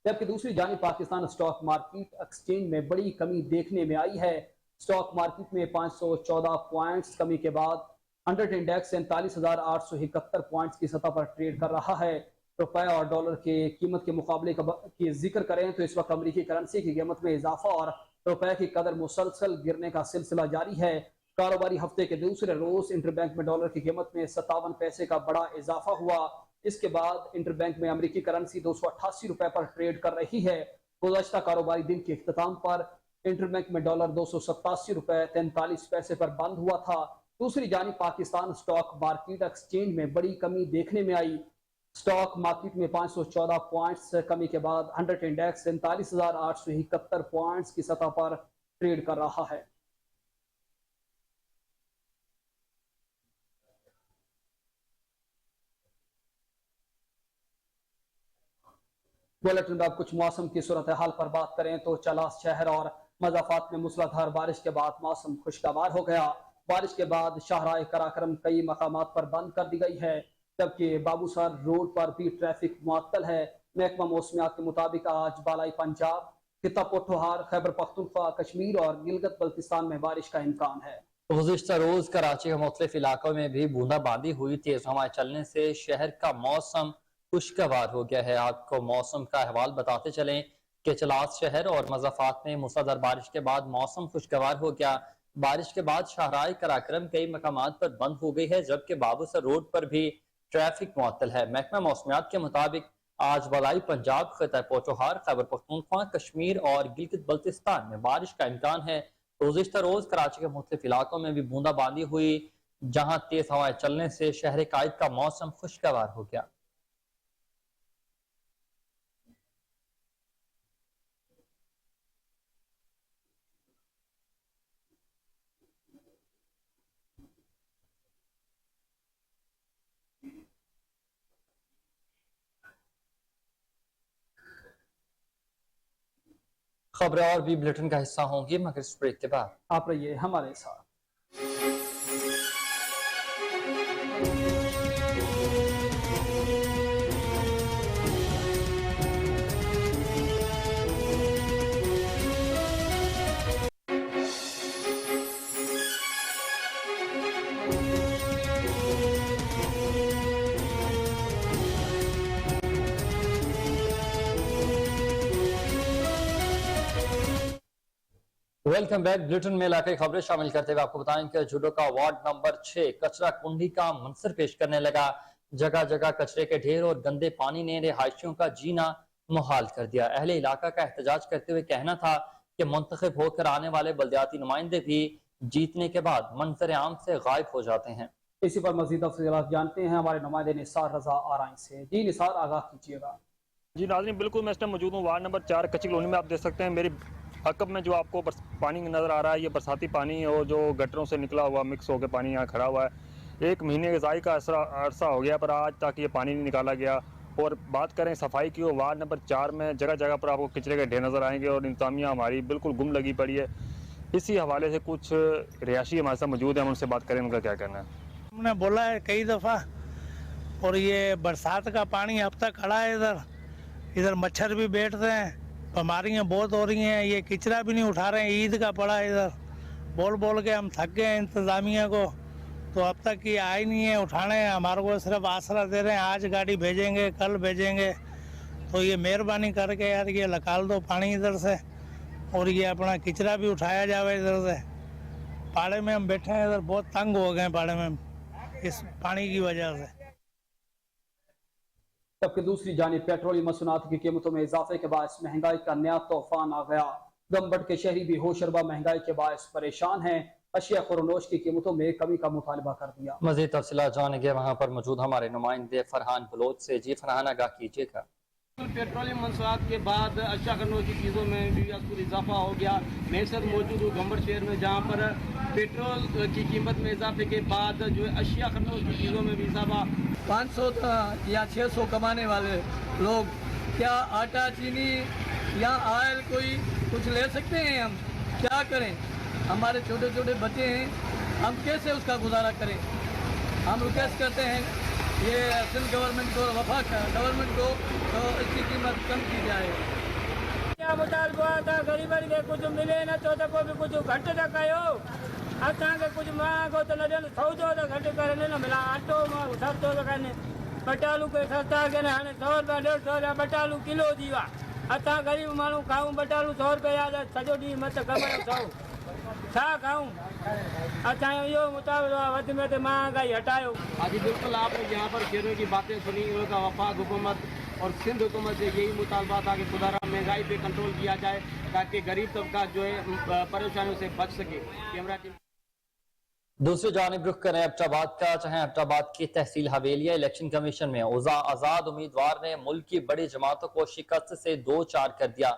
[SPEAKER 2] जबकि दूसरी जानिब पाकिस्तान स्टॉक मार्केट एक्सचेंज में बड़ी कमी देखने में आई है। स्टॉक मार्केट में 514 पॉइंट्स कमी के बाद 100 इंडेक्स 47,871 पॉइंट्स की सतह पर ट्रेड कर रहा है। रुपए और डॉलर के कीमत के मुकाबले की जिक्र करें तो इस वक्त अमेरिकी करेंसी की कीमत में इजाफा और रुपए की कदर मुसलसल गिरने का सिलसिला जारी है। कारोबारी हफ्ते के दूसरे रोज इंटरबैंक में डॉलर की कीमत में 57 पैसे का बड़ा इजाफा हुआ। इसके बाद इंटरबैंक में अमेरिकी करेंसी 288 रुपए पर ट्रेड कर रही है। गुज़श्ता कारोबारी दिन के इख्तिताम पर इंटरबैंक में डॉलर 287 रुपए 43 पैसे पर बंद हुआ था। दूसरी जानिब पाकिस्तान स्टॉक मार्केट एक्सचेंज में बड़ी कमी देखने में आई। स्टॉक मार्केट में 514 पॉइंट्स कमी के बाद 100 इंडेक्स 47,871 पॉइंट्स की सतह पर ट्रेड कर रहा है। बुलेटिन में अब कुछ मौसम की सूरत हाल पर बात करें तो चलास शहर और मजाफात में मूसलाधार बारिश के बाद मौसम खुशगवार हो गया। बारिश के बाद शाहराह कराक्रम कई मकामात पर बंद कर दी गई है, जबकि बाबूसर रोड पर भी ट्रैफिक मुअत्तल है। महकमा मौसमियात के मुताबिक आज बालाई पंजाब, खिता पोठोहार, खैबर पख्तूनख्वा, कश्मीर और गिलगित बल्तिस्तान में बारिश का इम्कान है।
[SPEAKER 1] गुज़िश्ता रोज कराची के मुख्तलिफ इलाकों में भी बूंदाबांदी हुई। तेज हवाएं चलने से शहर का मौसम खुशगवार हो गया है। आपको मौसम का अहवाल बताते चलें कि चलास शहर और मज़ाफात में मूसलाधार बारिश के बाद मौसम खुशगवार हो गया। बारिश के बाद शाहराह कराक्रम कई मकामात पर बंद हो गई है, जबकि बाबूसर रोड पर भी ट्रैफिक मुअत्तल है। महकमा मौसमियात के मुताबिक आज बलाई पंजाब, खिता पोचोहार, खैबर पख्तूनख्वा, कश्मीर और गिलगित बल्तिस्तान में बारिश का इम्कान है। गुज़िश्ता रोज कराची के मुख्तलिफ इलाकों में भी बूंदाबांदी हुई, जहां तेज हवाएं चलने से शहर कायद का मौसम खुशगवार हो गया। खबरें और भी बुलेटिन का हिस्सा होंगी, मगर इस ब्रेक के बाद
[SPEAKER 2] आप रहिए हमारे साथ।
[SPEAKER 1] Welcome back. बुलेटिन में इलाके खबरें शामिल करते हुए आपको बताएं कि जुडो का वार्ड नंबर 6 कचरा कुंडी का मंजर पेश करने लगा। जगह जगह कचरे के ढेर और गंदे पानी ने रिहायशियों का जीना मुहाल कर दिया। अहले इलाका का एहतजाज करते हुए कहना था कि मुंतखब होकर आने वाले बल्दियाती नुमाइंदे भी जीतने के बाद मंजर आम से गायब हो जाते हैं।
[SPEAKER 2] इसी पर मजीद तफसीलात जानते हैं हमारे नुमाइंदे निसार रजा आराइन से। जी निसार, आगाह कीजिएगा।
[SPEAKER 3] जी नाज़रीन, बिल्कुल मैं इस टाइम मौजूद हूँ वार्ड नंबर 4 कच्ची कॉलोनी में। आप देख सकते हैं मेरी अकब में जो आपको पानी नज़र आ रहा है, ये बरसाती पानी और जो गटरों से निकला हुआ मिक्स होकर पानी यहाँ खड़ा हुआ है। 1 महीने के ज़ाई का अरसा हो गया, पर आज तक ये पानी नहीं निकाला गया। और बात करें सफाई की, वार्ड नंबर 4 में जगह जगह पर आपको कचरे के ढेर नज़र आएंगे और इंतजामिया हमारी बिल्कुल गुम लगी पड़ी है। इसी हवाले से कुछ रिहायशी हमारे साथ मौजूद हैं, हम उनसे बात करें उनका क्या कहना है।
[SPEAKER 4] हमने बोला है कई दफ़ा, और ये बरसात का पानी अब तक खड़ा है। इधर मच्छर भी बैठते हैं, बीमारियाँ बहुत हो रही हैं। ये कचरा भी नहीं उठा रहे हैं, ईद का पड़ा है इधर। बोल बोल के हम थक गए हैं इंतज़ामिया को, तो अब तक ये आए नहीं है उठाने। हमारे को सिर्फ आसरा दे रहे हैं, आज गाड़ी भेजेंगे, कल भेजेंगे। तो ये मेहरबानी करके यार ये निकाल दो पानी इधर से, और ये अपना कचरा भी उठाया जाए इधर से। पाड़े में हम बैठे हैं, इधर बहुत तंग हो गए हैं पाड़े में इस पानी की वजह से।
[SPEAKER 2] जबकि दूसरी जानिब पेट्रोलियम मसूनात की कीमतों में इजाफे के बायस महंगाई का नया तूफान आ गया। गमबट के शहरी भी होशरबा महंगाई के बायस परेशान हैं। अशिया खुरनोश की कीमतों में कमी का मुतालबा कर दिया।
[SPEAKER 1] मजीद तफसीलात जानेंगे वहाँ पर मौजूद हमारे नुमाइंदे फरहान बलोच से। जी फरहान, आगाह कीजिएगा।
[SPEAKER 5] पेट्रोलियम मंसूरात के बाद अशिया खुरनोश की चीज़ों में भी इजाफा हो गया। मैं सर मौजूद हूँ गम्बट शहर में, जहाँ पर पेट्रोल की कीमत में इजाफे के बाद जो है अशिया खुरनोश की चीज़ों में भी इजाफा। 500 या 600 कमाने वाले लोग क्या आटा, चीनी या ऑयल कोई कुछ ले सकते हैं? हम क्या करें? हमारे छोटे छोटे बच्चे हैं, हम कैसे उसका गुजारा करें? हम रिक्वेस्ट करते हैं ये सिंध गवर्नमेंट को, वफाक गवर्नमेंट को, तो इसकी कीमत कम की जाए। क्या मुतालबा था गरीबन के कुछ मिले न तो को भी कुछ घट न कयो। असांखे कुछ मांगो तो न सौदो तो घट करे न मिला। आटो सस्तो तो कने, बटालू के सस्ता के हाँ 100 रुपया 150 रुपया बटालू किलो थी विया। असां गरीब माण्हू खाऊं बटालू 100 रुपया सॼो ॾींहुं मत कमायूं 100 छा खाऊं? असांजो इहो मुताबिक़ वधि में वधि महांगाई हटायो। हाँ जी बिल्कुल, आपने यहाँ पर शेरों की बातें सुनी। उनका वफाक हुकूमत और सिंध हुकूमत से यही मुतालबा था कि खुदा महंगाई पे कंट्रोल किया जाए, ताकि गरीब तबका जो है परेशानियों से बच सके। कैमरा टीम
[SPEAKER 1] दूसरी जानिब रुख करें एबटाबाद का। चाहे एबटाबाद की तहसील हवेलिया इलेक्शन कमीशन में आजाद उम्मीदवार ने मुल्क की बड़ी जमातों को शिकस्त से 2-4 कर दिया।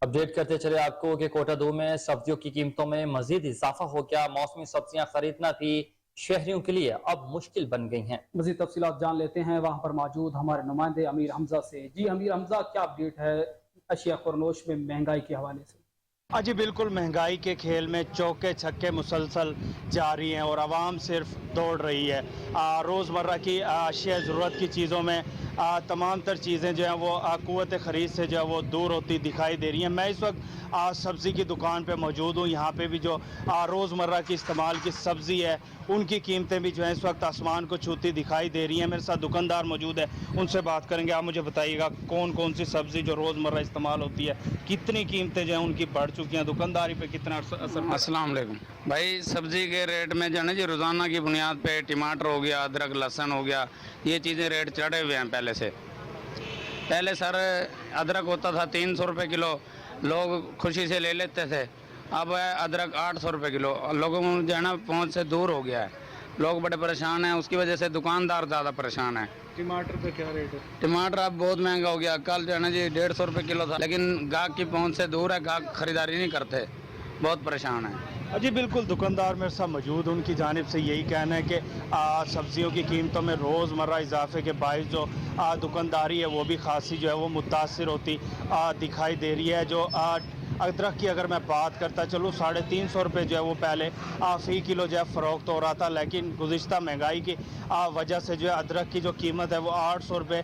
[SPEAKER 1] अपडेट करते चले आपको कि कोटा 2 में सब्जियों की कीमतों में मजीद इजाफा हो गया। मौसमी सब्जियां खरीदना भी शहरियों के लिए अब मुश्किल बन गई हैं।
[SPEAKER 2] मजीद तफसीलात जान लेते हैं वहाँ पर मौजूद हमारे नुमाइंदे अमीर हमजा से। जी अमीर हमजा, क्या अपडेट है अशिया खुरनोश में महंगाई के हवाले से?
[SPEAKER 6] जी बिल्कुल, महंगाई के खेल में चौके छक्के मुसलसल जारी हैं और आवाम सिर्फ दौड़ रही है। रोज़मर्रा की अशिया ज़रूरत की चीज़ों में तमाम तर चीज़ें जो हैं वो क़ुव्वत ख़रीद से जो है वो दूर होती दिखाई दे रही हैं। मैं इस वक्त सब्ज़ी की दुकान पे मौजूद हूँ। यहाँ पे भी जो रोज़मर्रा की इस्तेमाल की सब्ज़ी है उनकी कीमतें भी जो है इस वक्त आसमान को छूती दिखाई दे रही हैं। मेरे साथ दुकानदार मौजूद है, उनसे बात करेंगे। आप मुझे बताइएगा कौन कौन सी सब्ज़ी जो रोज़मर्रा इस्तेमाल होती है, कितनी कीमतें जो हैं उनकी बढ़ चुकी हैं, दुकानदारी पे कितना असर?
[SPEAKER 7] अस्सलाम वालेकुम भाई, सब्ज़ी के रेट में जो है ना जी रोज़ाना की बुनियाद पे टमाटर हो गया, अदरक, लहसुन हो गया, ये चीज़ें रेट चढ़े हुए हैं पहले से। पहले सर अदरक होता था 300 रुपये किलो, लोग खुशी से ले लेते थे। अब है अदरक 800 रुपये किलो। लोगों को जो है ना पहुँच से दूर हो गया है, लोग बड़े परेशान हैं। उसकी वजह से दुकानदार ज़्यादा परेशान है।
[SPEAKER 6] टमाटर पे क्या रेट है?
[SPEAKER 7] टमाटर अब बहुत महंगा हो गया। कल जो है ना जी 150 रुपये किलो था, लेकिन गाहक की पहुँच से दूर है, गाहक खरीदारी नहीं करते, बहुत परेशान है।
[SPEAKER 6] जी बिल्कुल, दुकानदार मेरे साथ मौजूद, उनकी जानिब से यही कहना है कि सब्ज़ियों की कीमतों में रोज़मर्रा इजाफे के बायस जो दुकानदारी है वो भी खासी जो है वो मुतासिर होती दिखाई दे रही है। जो अदरक की अगर मैं बात करता चलूँ 350 रुपये जो है वो पहले फ़ी किलो जो है फ़रोख्त हो रहा था, लेकिन गुज़िश्ता महंगाई की वजह से जो है अदरक की जो कीमत है वो 800 रुपये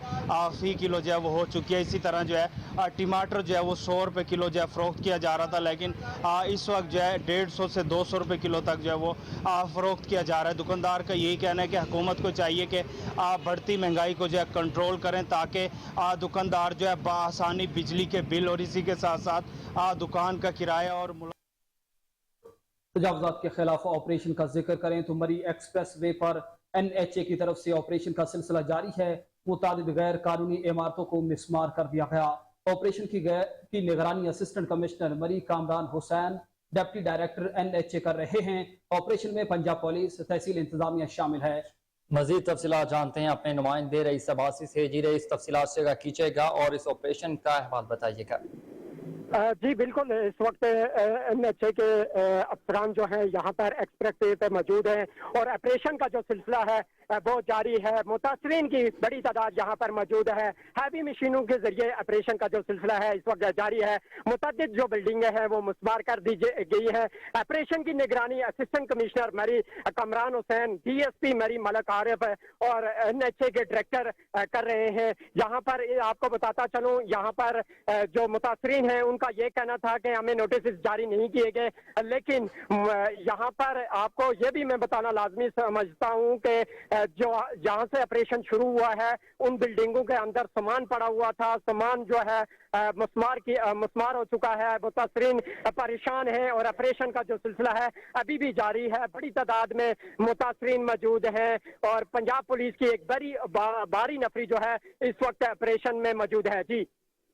[SPEAKER 6] फ़ी किलो जो है वो हो चुकी है। इसी तरह जो है टमाटर जो है वो 100 रुपये किलो जो है फ़रोख्त किया जा रहा था, लेकिन इस वक्त जो है 150 से 200 रुपये किलो तक जो है वो फ़रोख्त किया जा रहा है। दुकानदार का यही कहना है कि हुकूमत को चाहिए कि बढ़ती महंगाई को जो है कंट्रोल करें, ताकि दुकानदार जो है बआसानी बिजली के बिल और इसी के साथ साथ दुकान का किराया और
[SPEAKER 2] तजावुज़ात के खिलाफ ऑपरेशन का जिक्र करें तो मरी एक्सप्रेस वे पर NHA की तरफ से ऑपरेशन का सिलसिला जारी है। मुतादिद गैर कानूनी इमारतों को मिसमार कर दिया गया। ऑपरेशन की निगरानी असिस्टेंट कमिश्नर मरी Kamran Hussain, deputy director NHA कर रहे हैं। ऑपरेशन में पंजाब पुलिस, तहसील इंतजामिया शामिल है।
[SPEAKER 1] मजीद तफसीलात जानते हैं अपने नुमाइंदे रईस अब्बासी से। जी रईस, तफसीलात से कीजिएगा और इस ऑपरेशन का अहवाल बताइएगा।
[SPEAKER 8] जी बिल्कुल, इस वक्त NHA के अफसरान जो हैं यहाँ पर एक्सप्रेस वे पे मौजूद हैं और ऑपरेशन का जो सिलसिला है वो जारी है। मुतासरीन की बड़ी तादाद यहाँ पर मौजूद है। हैवी मशीनों के जरिए ऑपरेशन का जो सिलसिला है इस वक्त जारी है। मुतअद्दिद जो बिल्डिंगें हैं वो मुस्मार कर दी गई है। ऑपरेशन की निगरानी असिस्टेंट कमिश्नर मरी कामरान हुसैन, DSP मरी मलक आरिफ और NHA के डायरेक्टर कर रहे हैं। यहाँ पर आपको बताता चलूँ, यहाँ पर जो मुतासरीन हैं उनका ये कहना था कि हमें नोटिस जारी नहीं किए गए, लेकिन यहाँ पर आपको ये भी मैं बताना लाजमी समझता हूँ कि जो जहाँ से ऑपरेशन शुरू हुआ है उन बिल्डिंगों के अंदर सामान पड़ा हुआ था। सामान जो है मुस्मार हो चुका है। मुतासरीन परेशान हैं और ऑपरेशन का जो सिलसिला है अभी भी जारी है। बड़ी तादाद में मुतासरीन मौजूद हैं और पंजाब पुलिस की एक बारी नफरी जो है इस वक्त ऑपरेशन में मौजूद है।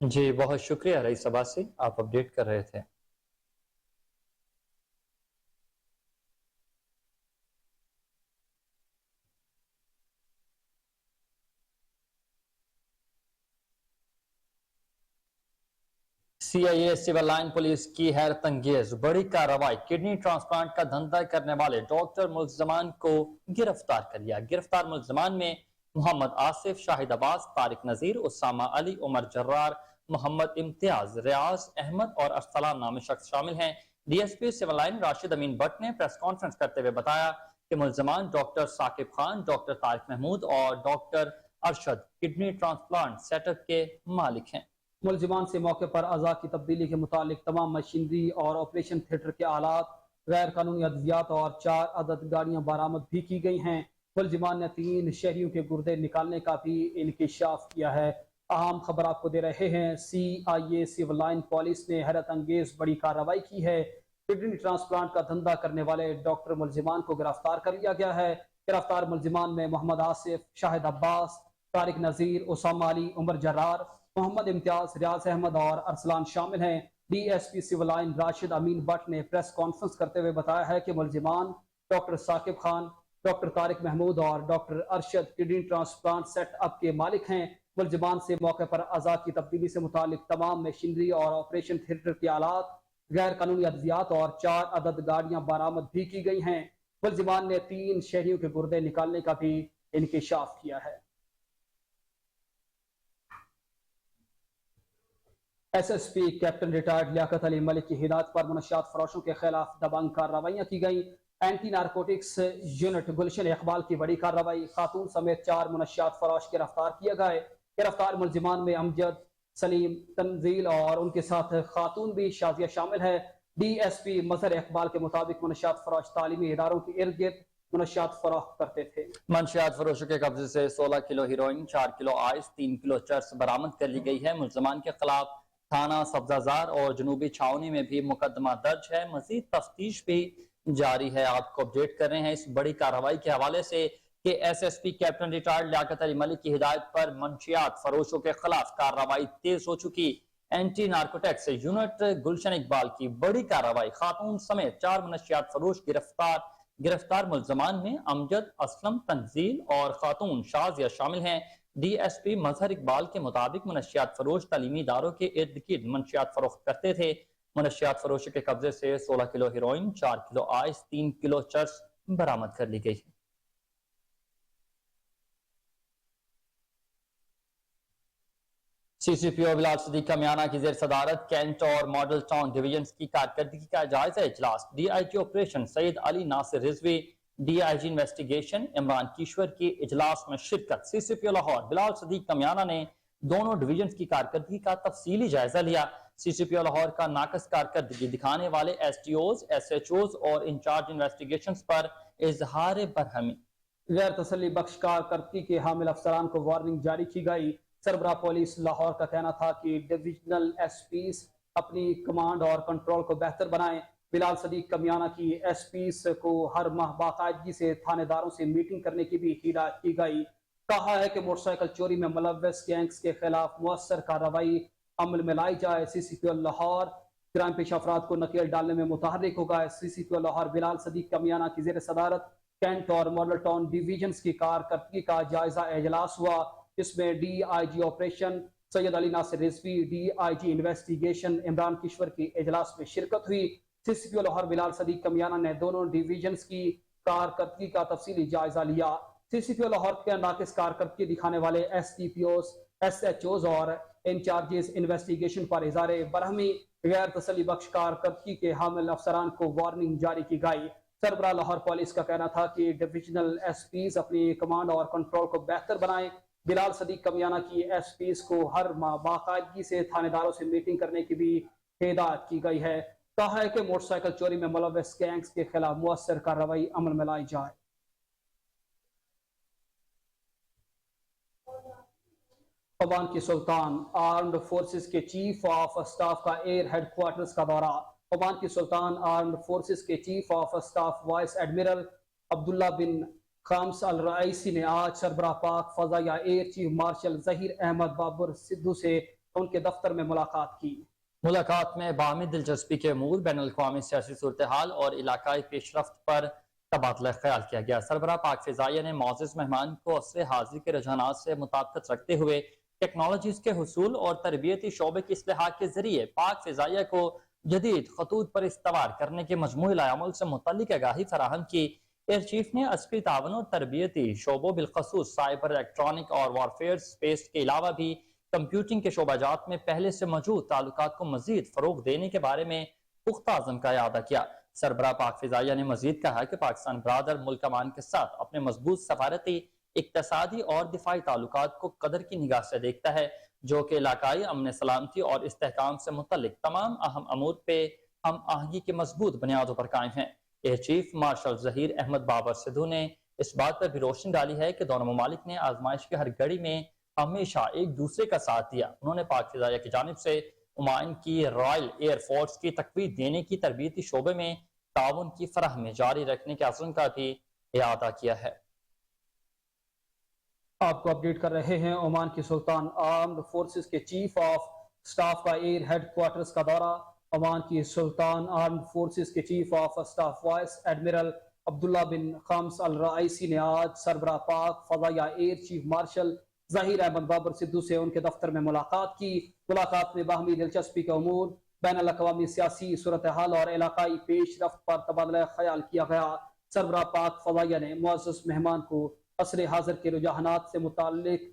[SPEAKER 8] जी
[SPEAKER 1] बहुत शुक्रिया रईस अब्बासी, आप अपडेट कर रहे थे। CIA सिविल लाइन पुलिस की हैरत अंगेज बड़ी कार्रवाई, किडनी ट्रांसप्लांट का धंधा करने वाले डॉक्टर मुल्ज़मान को गिरफ्तार कर लिया। गिरफ्तार मुल्ज़मान में मोहम्मद आसिफ, शाहिद अब्बास, तारिक नजीर, उसामा अली, उमर जर्रार, मोहम्मद इम्तियाज, रियाज अहमद और अरसलान नामी शख्स शामिल हैं। DSP सिविल लाइन राशिद अमीन भट्ट ने प्रेस कॉन्फ्रेंस करते हुए बताया कि मुल्ज़मान डॉक्टर साकिब खान, डॉक्टर तारिक महमूद और doctor Arshad kidney transplant setup के मालिक हैं।
[SPEAKER 2] मुल्ज़िमान से मौके पर अज़ा की तब्दीली के मुतालिक तमाम मशीनरी और ऑपरेशन थिएटर के आलात, गैर कानूनी अद्वियात और 4 अदद गाड़ियां बरामद भी की गई हैं। मुल्ज़िमान ने 3 शहरियों के गुर्दे निकालने का भी इंकिशाफ किया है। अहम खबर आपको दे रहे हैं, CIA सिविल लाइन पुलिस ने हैरत अंगेज बड़ी कार्रवाई की है। किडनी ट्रांसप्लांट का धंधा करने वाले डॉक्टर मुल्ज़िमान को गिरफ्तार कर लिया गया है। गिरफ्तार मुल्ज़िमान में मोहम्मद आसिफ, शाहिद अब्बास, तारिक नजीर, उसामा अली, उमर जर्रार, मोहम्मद इम्तियाज, रियाज अहमद और अरसलान शामिल हैं। DSP सिविल लाइन राशिद अमीन भट्ट ने प्रेस कॉन्फ्रेंस करते हुए बताया है कि मुल्ज़िमान डॉक्टर साकिब खान, डॉक्टर तारिक महमूद और doctor Arshad kidney transplant setup के मालिक हैं। मुल्ज़िमान से मौके पर अज़ा की तब्दीली से मुतालिक तमाम मशीनरी और ऑपरेशन थिएटर के आलात, गैर कानूनी अद्वियात और 4 अदद गाड़ियां बरामद भी की गई हैं। मुल्ज़िमान ने 3 शहरियों के गुर्दे निकालने का भी इंकिशाफ किया है। SSP captain retired Liaquat Ali Malik की हिदायत पर मुनशियात फरोशों के खिलाफ दबंग कार्रवाइयाँ की गई। एंटी नारकोटिक्स यूनिट गुलशन इकबाल की बड़ी कार्रवाई, खातून समेत 4 मुनशियात फरोश गिरफ्तार किए गए। गिरफ्तार मुलजिमान में अमजद, सलीम, तंजील और उनके साथ खातून भी शाजिया शामिल है। DSP मजहर इकबाल के मुताबिक मनशियात फरोश तालीमी इदारों के इर्द गिर्द मनशियात फरोख्त करते थे।
[SPEAKER 1] मंशियात फरोशों के कब्जे से 16 kilo heroine, 4 kilo ice, 3 kilo cheers बरामद कर ली गई है। मुलजमान के खिलाफ थाना सब्जाजार और जनूबी छावनी में भी मुकदमा दर्ज है। मजीद तफ्तीश भी जारी है। आपको अपडेट कर रहे हैं इस बड़ी कार्रवाई के हवाले से कि SSP captain retired Liaquat Ali Malik की हिदायत पर मंशियात फरोशों के खिलाफ कार्रवाई तेज हो चुकी। एंटी नार्कोटिक्स यूनिट गुलशन इकबाल की बड़ी कार्रवाई, खातून समेत 4 मनशियात फरोश गिरफ्तार मुलजमान में अमजद, असलम, तंजील और खातून शाजिया शामिल हैं। DSP मजहर इकबाल के मुताबिक मनशियात फरोश तालीमी इदारों के इर्द गिर्द मनशियात फरोख्त करते थे। मनशियात फरोश के कब्जे से 16 kilo heroine, 4 kilo ice, 3 kilo cheers बरामद कर ली गई है। CCPO बिलाल सदीक कमियाना की जेर सदारत कैंट और मॉडल टाउन डिवीजन की कारकर्दगी का जायजा इजलास। DIG operation Syed Ali Nasir Rizvi, DIG investigation Imran Kishwar की इजलास में शिरकत। CCPO लाहौर बिलाल सदीक कमियाना ने दोनों डिवीजन की कारकर्दगी का तफसीली जायजा लिया। CCPO लाहौर का नाकस कारकर्दगी दिखाने वाले STOs, SHOs और इंचार्ज इन्वेस्टिगेशन पर इजहार बरहमी।
[SPEAKER 2] गैर तसल्ली बख्श कारकर्दगी के हामिल अफसरान को वार्निंग जारी की गई। सरबराह पुलिस लाहौर का कहना था कि डिविजनल SPs अपनी कमांड और कंट्रोल को बेहतर बनाएं। बिलाल सदीक कमियाना की SPs को हर माह बाकायदगी से थानेदारों से मीटिंग करने की भी हिदायत की गई। कहा है कि मोटरसाइकिल चोरी में मुलव्वस गैंग्स के खिलाफ मुअस्सर कार्रवाई अमल में लाई जाए। CCPO लाहौर क्राइम पेश अफराद को नकेल डालने में मुतहर्रिक होगा। CCPO लाहौर बिलाल सदीक कमियाना की जेर सदारत कैंट और मॉडल टाउन डिवीजन की कारकर्दगी का जायजा इजलास हुआ। इसमें DIG operation Syed Ali Nasir Rizvi, DIG investigation Imran Kishwar की इजलास में शिरकत हुई। CCPO लाहौर बिलाल सदीक कमियाना ने दोनों डिवीजन की कारकर्दगी का तफसीली जायजा लिया। CCPO लाहौर के नाकिस कारकर्दगी दिखाने वाले STPOs, SHOs और इंचार्जेस इन्वेस्टिगेशन पर इज़हार बरहमी। गैर तसल्ली बख्श कारकर्दगी के हामिल अफसरान को वार्निंग जारी की गई। सरबराह लाहौर पुलिस का कहना था कि डिविजनल SPs अपनी कमांड और कंट्रोल को बेहतर बनाएं। बिलाल सदीक कमियाना की SPs को हर माह बाकायदगी से थानेदारों से मीटिंग करने की भी हिदायत की गई है। कहा है कि मोटरसाइकिल चोरी में मुलव्वस गैंग्स के खिलाफ मुअस्सर कार्रवाई अमल में लाई जाए। अवान की सुल्तान आर्म्ड फोर्सेस के चीफ ऑफ स्टाफ का एयर हेडक्वार्टर्स का दौरा। अवान की सुल्तान आर्म्ड फोर्सेस के chief of staff vice admiral Abdullah bin Khamis al Raisi ने आज सरबराह पाक फजाया air chief marshal Zaheer Ahmed Babar Sidhu से उनके दफ्तर में मुलाकात की।
[SPEAKER 1] मुलाकात में बाहमी दिलचस्पी के अमूर, बैनुल-अक़वामी सियासी सूरत हाल और इलाकाई पेशरफ्त पर तबादला ख्याल किया गया। सरबराह पाक फिजाइया ने मौजूद मेहमान को असर हाजिर के रुझानात से मुताबिकत रखते हुए टेक्नोलॉजीज के हुसूल और तरबियती शोबे की इस्लाहात के जरिए पाक फिजाइया को जदीद खतूत पर इस्तवार करने के मजमूई अमल से मुतल्लिक आगाही फराहम की। एयर चीफ ने अस्करी तावन और तरबियती शोबों बिलखसूस साइबर, इलेक्ट्रॉनिक और वारफेयर स्पेस के अलावा भी कंप्यूटिंग के शोबाजात में पहले से मौजूद ताल्लुकात को मजीद फरोग देने के बारे में पुख्ता अज़्म का इआदा किया। सरबराह पाक फिजाइया ने मजीद कहा कि पाकिस्तान बरादर मुल्क अमान के साथ अपने मजबूत सफारती, इक्तसादी और दिफाई ताल्लुकात को कदर की निगाह से देखता है, जो कि इलाकाई अमन सलामती और इस्तेहकाम से मुतल्लिक तमाम अहम अमूर पे हम आहंगी की मजबूत बुनियादों पर कायम है। Air chief marshal Zaheer Ahmed Babar Sidhu ने इस बात पर भी रोशनी डाली है कि दोनों ममालिक ने आजमाइश की हर घड़ी में हमेशा एक दूसरे का साथ दिया। उन्होंने पाक फिजाइया की जानिब से ओमान की रॉयल एयर फोर्स की तकवीत देने की तरबियती शोबे में ताउन की फराहमी जारी रखने के अज़्म का भी इआदा किया है।
[SPEAKER 2] आपको अपडेट कर रहे हैं। ओमान की सुल्तान आर्म्ड फोर्सेस के चीफ ऑफ स्टाफ का एयर हेडक्वार्टर्स का दौरा। ओमान की सुल्तान आर्म्ड फोर्सेस के chief of staff vice admiral Abdullah bin Khamis al Raisi ने आज सरबराह पाक फजाइया air chief marshal Zaheer Ahmed Babar Sidhu से उनके दफ्तर में मुलाकात की। मुलाकात में बाहमी दिलचस्पी के अमूर, बैनुल-अक़वामी सियासी सूरत हाल और इलाकाई पेशरफ्त पर तबादला ख्याल किया गया। सरबराह पाक फजाइया ने मुअज़्ज़ज़ मेहमान को असर हाजिर के रुझानात से मुताल्लिक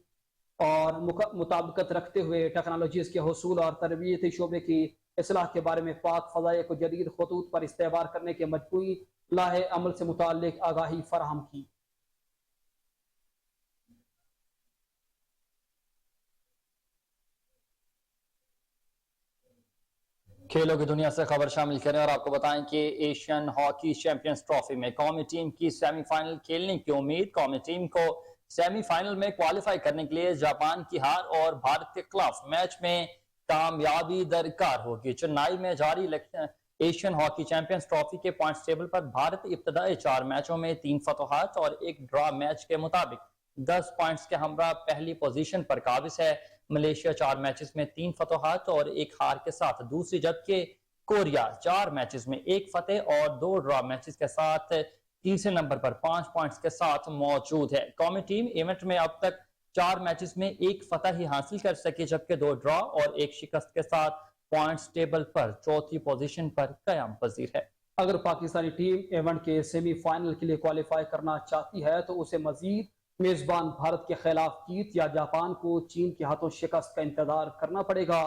[SPEAKER 2] और मुताबिकत रखते हुए टेक्नोलॉजीज के हुसूल और तरबियती शोबे की इस्लाह के बारे में पाक फजाइया को जदीद खतूत पर इस्तेमाल करने के मजमूई लाहे अमल से मुताल्लिक आगाही फराहम की।
[SPEAKER 1] खेलों की दुनिया से खबर शामिल करें और आपको बताएं कि एशियन हॉकी चैंपियंस ट्रॉफी में कौमी टीम की सेमीफाइनल खेलने की उम्मीद। कौमी टीम को सेमीफाइनल में क्वालिफाई करने के लिए जापान की हार और भारत के खिलाफ मैच में कामयाबी दरकार होगी। चेन्नई में जारी एशियन हॉकी चैंपियंस ट्रॉफी के पॉइंट्स टेबल पर भारत इब्तदाई 4 मैचों में 3 फतोहात और 1 ड्रॉ मैच के मुताबिक 10 पॉइंट्स के हमरा पहली पोजीशन पर काबिज है। मलेशिया 4 मैचेस में 3 फतोहात और 1 हार के साथ दूसरी, जबकि कोरिया 4 मैचेस में 1 फतेह और 2 ड्रॉ मैचेस के साथ तीसरे नंबर पर 5 पॉइंट्स के साथ मौजूद है। कौमी टीम इवेंट में अब तक 4 मैचेस में 1 फतह ही हासिल कर सकी, जबकि 2 ड्रॉ और 1 शिकस्त के साथ पॉइंट्स टेबल पर चौथी पोजीशन पर कयाम पजीर है।
[SPEAKER 2] अगर पाकिस्तानी टीम इवेंट के सेमीफाइनल के लिए क्वालिफाई करना चाहती है तो उसे मजीद मेजबान भारत के खिलाफ जीत या जापान को चीन के हाथों शिकस्त का इंतजार करना पड़ेगा।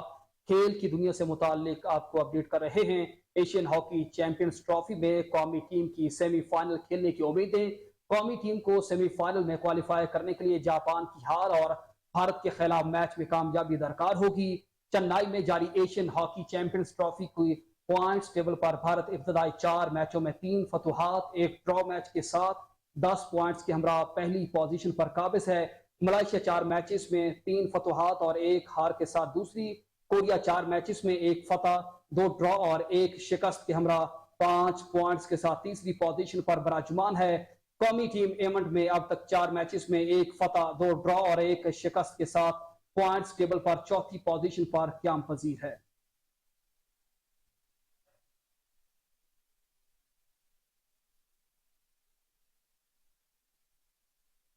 [SPEAKER 2] खेल की दुनिया से मुताल्लिक आपको अपडेट कर रहे हैं। एशियन हॉकी चैंपियंस ट्रॉफी में कौमी टीम की सेमीफाइनल खेलने की उम्मीदें। कौमी टीम को सेमीफाइनल में क्वालिफाई करने के लिए जापान की हार और भारत के खिलाफ मैच में कामयाबी दरकार होगी। चेन्नई में जारी एशियन हॉकी चैंपियंस ट्रॉफी की पॉइंट्स टेबल पर भारत इब्तदाई 4 मैचों में 3 फतुहात 1 ड्रॉ मैच के साथ 10 पॉइंट्स के हमरा पहली पोजीशन पर काबिज है। मलेशिया 4 मैचेस में 3 फतुहात और 1 हार के साथ दूसरी, कोरिया 4 मैचेस में 1 फतह 2 ड्रॉ और 1 शिकस्त के हमरा 5 पॉइंट्स के साथ तीसरी पोजीशन पर बराजमान है। कौमी टीम इवेंट में अब तक 4 मैचेस में 1 फतह 2 ड्रॉ और 1 शिकस्त के साथ पॉइंट्स टेबल पर चौथी पोजीशन पर क़याम पजीर है।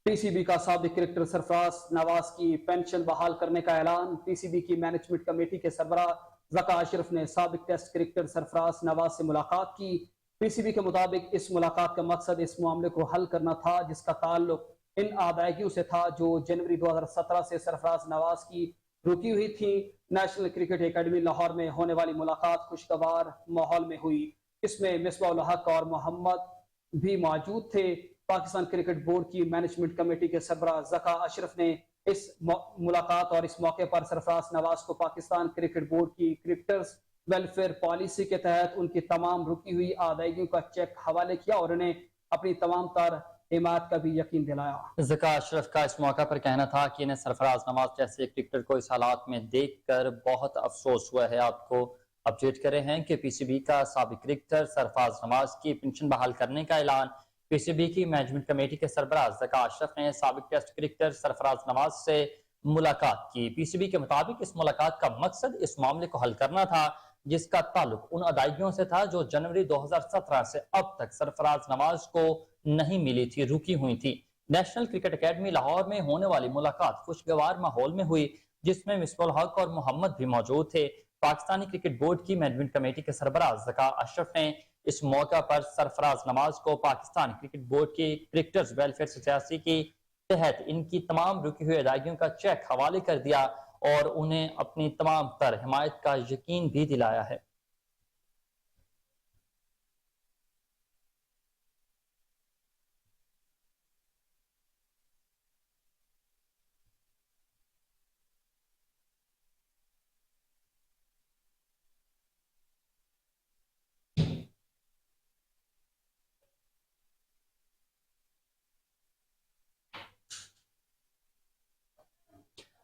[SPEAKER 2] पीसीबी का साबिक क्रिकेटर सरफराज नवाज की पेंशन बहाल करने का ऐलान। पीसीबी की मैनेजमेंट कमेटी के सरबराह ज़का अशरफ ने साबिक टेस्ट क्रिकेटर सरफराज नवाज से मुलाकात की। पीसीबी के मुताबिक इस मुलाकात का मकसद इस मामले को हल करना था जिसका ताल्लुक इन अदायगियों से था जो जनवरी 2017 से सरफराज नवाज की रुकी हुई थी। नेशनल क्रिकेट एकेडमी लाहौर में होने वाली मुलाकात खुशगवार माहौल में हुई। इसमें मिसबाहुल हक और मोहम्मद भी मौजूद थे। पाकिस्तान क्रिकेट बोर्ड की मैनेजमेंट कमेटी के सरबराह ज़का अशरफ ने इस मुलाकात और इस मौके पर सरफराज नवाज को पाकिस्तान क्रिकेट बोर्ड की क्रिकेटर्स वेलफेयर पॉलिसी के तहत उनकी तमाम रुकी हुई अदायगियों का चेक हवाले किया और उन्हें अपनी तमाम तर हिमायत का भी यकीन दिलाया। ज़का अशरफ का इस मौका पर कहना था कि इन्हें सरफराज नवाज जैसे क्रिकेटर को इस हालात में देखकर बहुत अफसोस हुआ है। आपको अपडेट कर रहे हैं कि पीसीबी का साबिक क्रिकेटर सरफराज नवाज की पेंशन बहाल करने का ऐलान। पीसीबी की मैनेजमेंट कमेटी के सरबराह ज़का अशरफ ने साबिक टेस्ट क्रिकेटर सरफराज नवाज से मुलाकात की। पीसीबी के मुताबिक इस मुलाकात का मकसद इस मामले को हल करना था जिसका ताल्लुक उन अदायगियों से था जो जनवरी 2017 से अब तक सरफराज नवाज को नहीं मिली थी, रुकी हुई थी। नेशनल क्रिकेट एकेडमी लाहौर में होने वाली मुलाकात खुशगवार माहौल में हुई जिसमें मिसबाहुल हक और मोहम्मद भी मौजूद थे। पाकिस्तानी क्रिकेट बोर्ड की मैनेजमेंट कमेटी के सरबराह ज़का अशरफ ने इस मौका पर सरफराज नवाज को पाकिस्तान क्रिकेट बोर्ड की क्रिकेटर्स वेलफेयर सोसाइटी की तहत इनकी तमाम रुकी हुई अदायगियों का चेक हवाले कर दिया और उन्हें अपनी तमाम तर हिमायत का यकीन भी दिलाया है।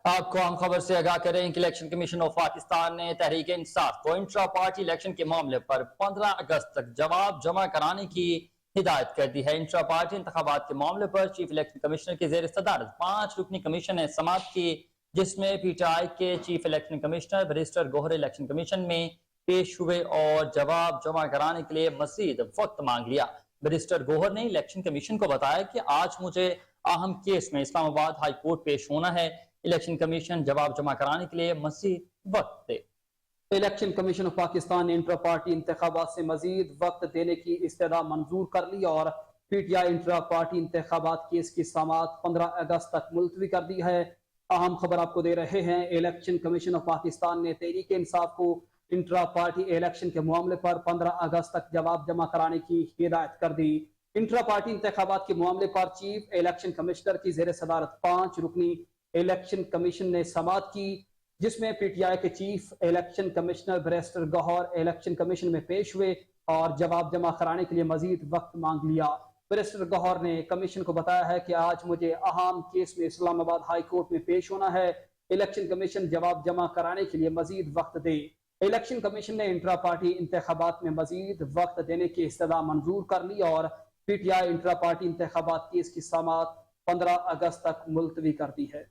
[SPEAKER 2] आपको हम खबर से आगाह करें कि इलेक्शन कमीशन ऑफ पाकिस्तान ने तहरीक इंसाफ को इंट्रा पार्टी इलेक्शन के मामले पर 15 अगस्त तक जवाब जमा कराने की हिदायत कर दी है। इंट्रा पार्टी इंतखाबात के मामले पर चीफ इलेक्शन कमिश्नर की जेर सदारत 5 रुकनी कमीशन ने समाअत की जिसमें पीटीआई के chief election commissioner barrister Gohar election commission में पेश हुए और जवाब जमा कराने के लिए मजीद वक्त मांग लिया। बैरिस्टर गोहर ने इलेक्शन कमीशन को बताया कि आज मुझे अहम केस में इस्लामाबाद हाई कोर्ट पेश होना है। इलेक्शन कमीशन जवाब जमा कराने के लिए मजीद वक्त दे। इलेक्शन कमीशन ऑफ पाकिस्तान ने इंट्रा पार्टी इंतखाबात से मजीद वक्त देने की इस्तदा मंजूर कर ली और पीटीआई इंट्रा पार्टी इंतखाबात केस की समाअत 15 अगस्त तक मुलतवी कर दी है। अहम खबर आपको दे रहे हैं, इलेक्शन कमीशन ऑफ पाकिस्तान ने तहरीक इंसाफ को इंट्रा पार्टी इलेक्शन के मामले पर 15 अगस्त तक जवाब जमा कराने की हिदायत कर दी। इंट्रा पार्टी इंतखाबात के मामले पर चीफ इलेक्शन कमिश्नर की जेर सदारत 5 रुकनी इलेक्शन कमीशन ने समाअत की जिसमें पीटीआई के chief election commissioner barrister Gohar election commission में पेश हुए और जवाब जमा कराने के लिए मजीद वक्त मांग लिया। बैरिस्टर गौहर ने कमीशन को बताया है कि आज मुझे अहम केस में इस्लामाबाद हाई कोर्ट में पेश होना है। इलेक्शन कमीशन जवाब जमा कराने के लिए मजीद वक्त दे। इलेक्शन कमीशन ने इंट्रा पार्टी इंतखाबात में मजीद वक्त देने की इस्तदा मंजूर कर ली और पीटीआई इंट्रा पार्टी इंतखाबात केस की समाअत 15 अगस्त तक मुलतवी कर दी है।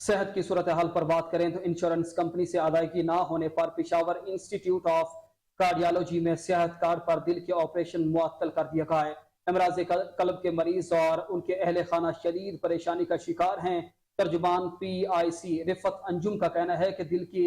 [SPEAKER 2] सेहत की सूरत हाल पर बात करें तो इंश्योरेंस कंपनी से अदायगी ना होने पर पेशावर इंस्टीट्यूट ऑफ कार्डियोलॉजी में सेहत कार्ड पर दिल के ऑपरेशन मुअत्तल कर दिया गया है। अमराज कल्ब के मरीज और उनके अहले खाना शदीद परेशानी का शिकार हैं। तर्जुमान PIC रिफत अंजुम का कहना है कि दिल की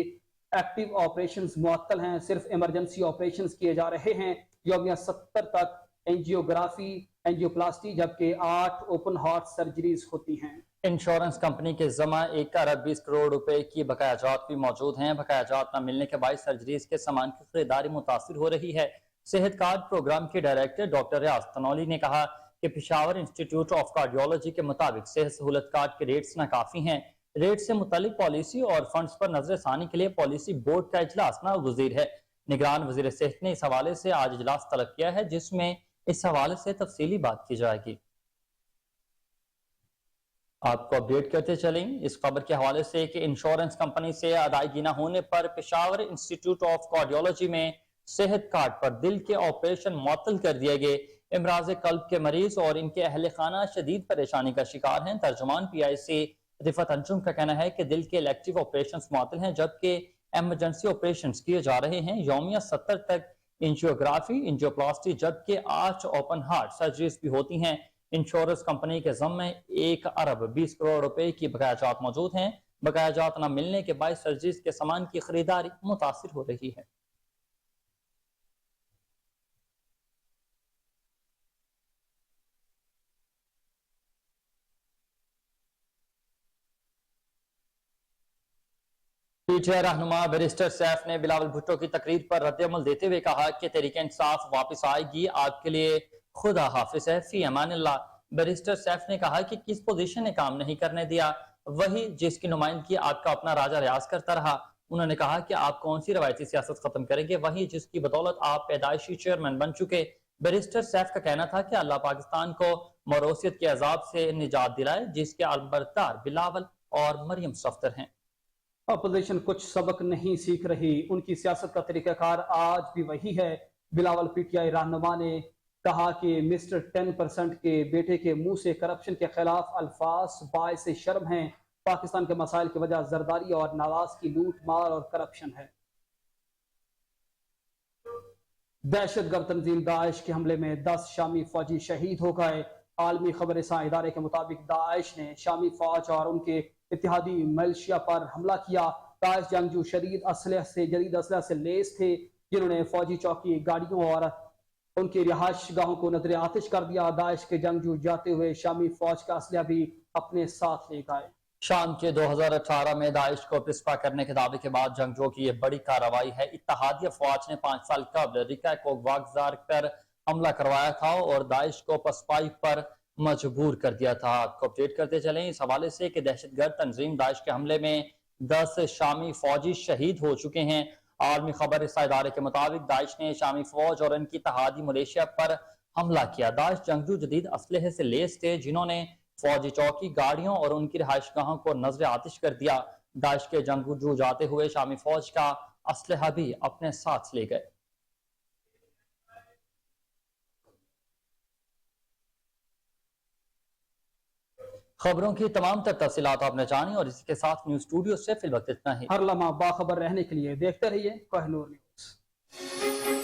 [SPEAKER 2] एक्टिव ऑपरेशंस मुअत्तल हैं, सिर्फ इमरजेंसी ऑपरेशंस किए जा रहे हैं। यौमिया 70 तक एंजियोग्राफी एंजियोप्लास्टी जबकि 8 ओपन हार्ट सर्जरीज होती हैं।
[SPEAKER 1] इंश्योरेंस कंपनी के जमा 1 अरब 20 करोड़ रुपए की बकायाजात भी मौजूद हैं। बकायाजात न मिलने के बाद सर्जरीज के सामान की खरीदारी मुतासिर हो रही है। सेहत कार्ड प्रोग्राम के डायरेक्टर डॉक्टर रियाज तनौली ने कहा कि पेशावर इंस्टीट्यूट ऑफ कार्डियोलॉजी के मुताबिक सेहत सहूलत कार्ड के रेट्स नाकाफी हैं। रेट से मुतालिक पॉलिसी और फंड्स पर नजरसानी के लिए पॉलिसी बोर्ड का इजलास नागुज़ीर है। निगरान वजीर सेहत ने इस हवाले से आज इजलास तलब किया है, जिसमें इस हवाले से तफसीली बात की जाएगी। आपको अपडेट करते चलें इस खबर के हवाले से कि इंश्योरेंस कंपनी से अदायगी न होने पर पेशावर इंस्टीट्यूट ऑफ कार्डियोलॉजी में सेहत कार्ड पर दिल के ऑपरेशन मुअत्तल कर दिए गए। इमराज कल्ब के मरीज और इनके अहले खाना शदीद परेशानी का शिकार हैं। तर्जुमान PIC रिफत अंजुम का कहना है कि दिल के इलेक्टिव ऑपरेशन मुअत्तल हैं जबकि एमरजेंसी ऑपरेशन किए जा रहे हैं। यौमिया 70 तक एंजियोग्राफी एंजियोप्लास्टी जबकि 8 ओपन हार्ट सर्जरीज भी होती हैं। इंश्योरेंस कंपनी के ज़म्मे 1 अरब 20 करोड़ रुपए की बकायाजात मौजूद हैं। बकायाजात न मिलने के बाद सर्जरीज के सामान की खरीदारी मुतासिर हो रही है। पीटीआई रहनुमा बैरिस्टर सैफ ने बिलावल भुट्टो की तकरीर पर रद्द-ए-अमल देते हुए कहा कि तहरीक इंसाफ वापस आएगी, आपके लिए खुदा हाफिज है, फी अमानिल्लाह। बैरिस्टर सैफ ने कहा कि किस पोजीशन ने काम नहीं करने दिया, वही जिसकी नुमाइंदगी आपका अपना राजा रियाज करता रहा। उन्होंने कहा कि आप कौन सी रवायती सियासत खत्म करेंगे, वही जिसकी बदौलत आप पैदाइशी चेयरमैन बन चुके। बैरिस्टर सैफ का कहना था कि अल्लाह पाकिस्तान को मौरूसियत के अजाब से निजात दिलाए, जिसके अलबरदार बिलावल और मरियम सफ्दर हैं।
[SPEAKER 2] अपोजिशन कुछ सबक नहीं सीख रही, उनकी सियासत का तरीकाकार आज भी वही है। बिलावल PTI रहनुमा ने कहा कि मिस्टर 10% के बेटे के मुंह से करप्शन के खिलाफ अल्फाज बाइस शर्म हैं। पाकिस्तान के मसाइल की वजह जरदारी और नवाज की लूट मार और करप्शन है। दहशतगर्द तंजीम दाइश के हमले में 10 शामी फौजी शहीद हो गए। आलमी खबरसां इदारे के मुताबिक दाइश ने शामी फौज और उनके इत्तेहादी मिलिशिया पर हमला किया। दाइश जंगजू जदीद असलह से लेस थे, जिन्होंने फौजी चौकी गाड़ियों और उनकी रिहाइश गाहों को नजर आतिश कर दिया। दाइश के जंगजू जाते हुए शामी फौज का असलहा भी अपने साथ ले गए।
[SPEAKER 1] शाम के 2018 में दाइश को पिस्पा करने के दावे के बाद जंगजूओं की यह बड़ी कार्रवाई है। इत्तेहादी फौज ने 5 साल कबल रिका को वागजार कर हमला करवाया था और दाइश को पसपाई पर मजबूर कर दिया था। आपको अपडेट करते चलें इस हवाले से कि दहशतगर्द तंजीम दाइश के हमले में 10 शामी फौजी शहीद हो चुके हैं। आलमी खबर इदारे के मुताबिक दाइश ने शामी फौज और इनकी इत्तेहादी मलेशिया पर हमला किया। दाइश जंगजू जदीद असलहे से लेस थे, जिन्होंने फौजी चौकी गाड़ियों और उनकी रिहाइशगाहों को नजर आतिश कर दिया। दाइश के जंगजू जाते हुए शामी फौज का असलहा भी अपने साथ ले गए। खबरों की तमाम तर तफसीलात आपने जानी और इसी के साथ न्यूज स्टूडियो से फिल वक्त इतना ही।
[SPEAKER 2] हर लम्हा बाखबर रहने के लिए देखते रहिए कोहिनूर न्यूज।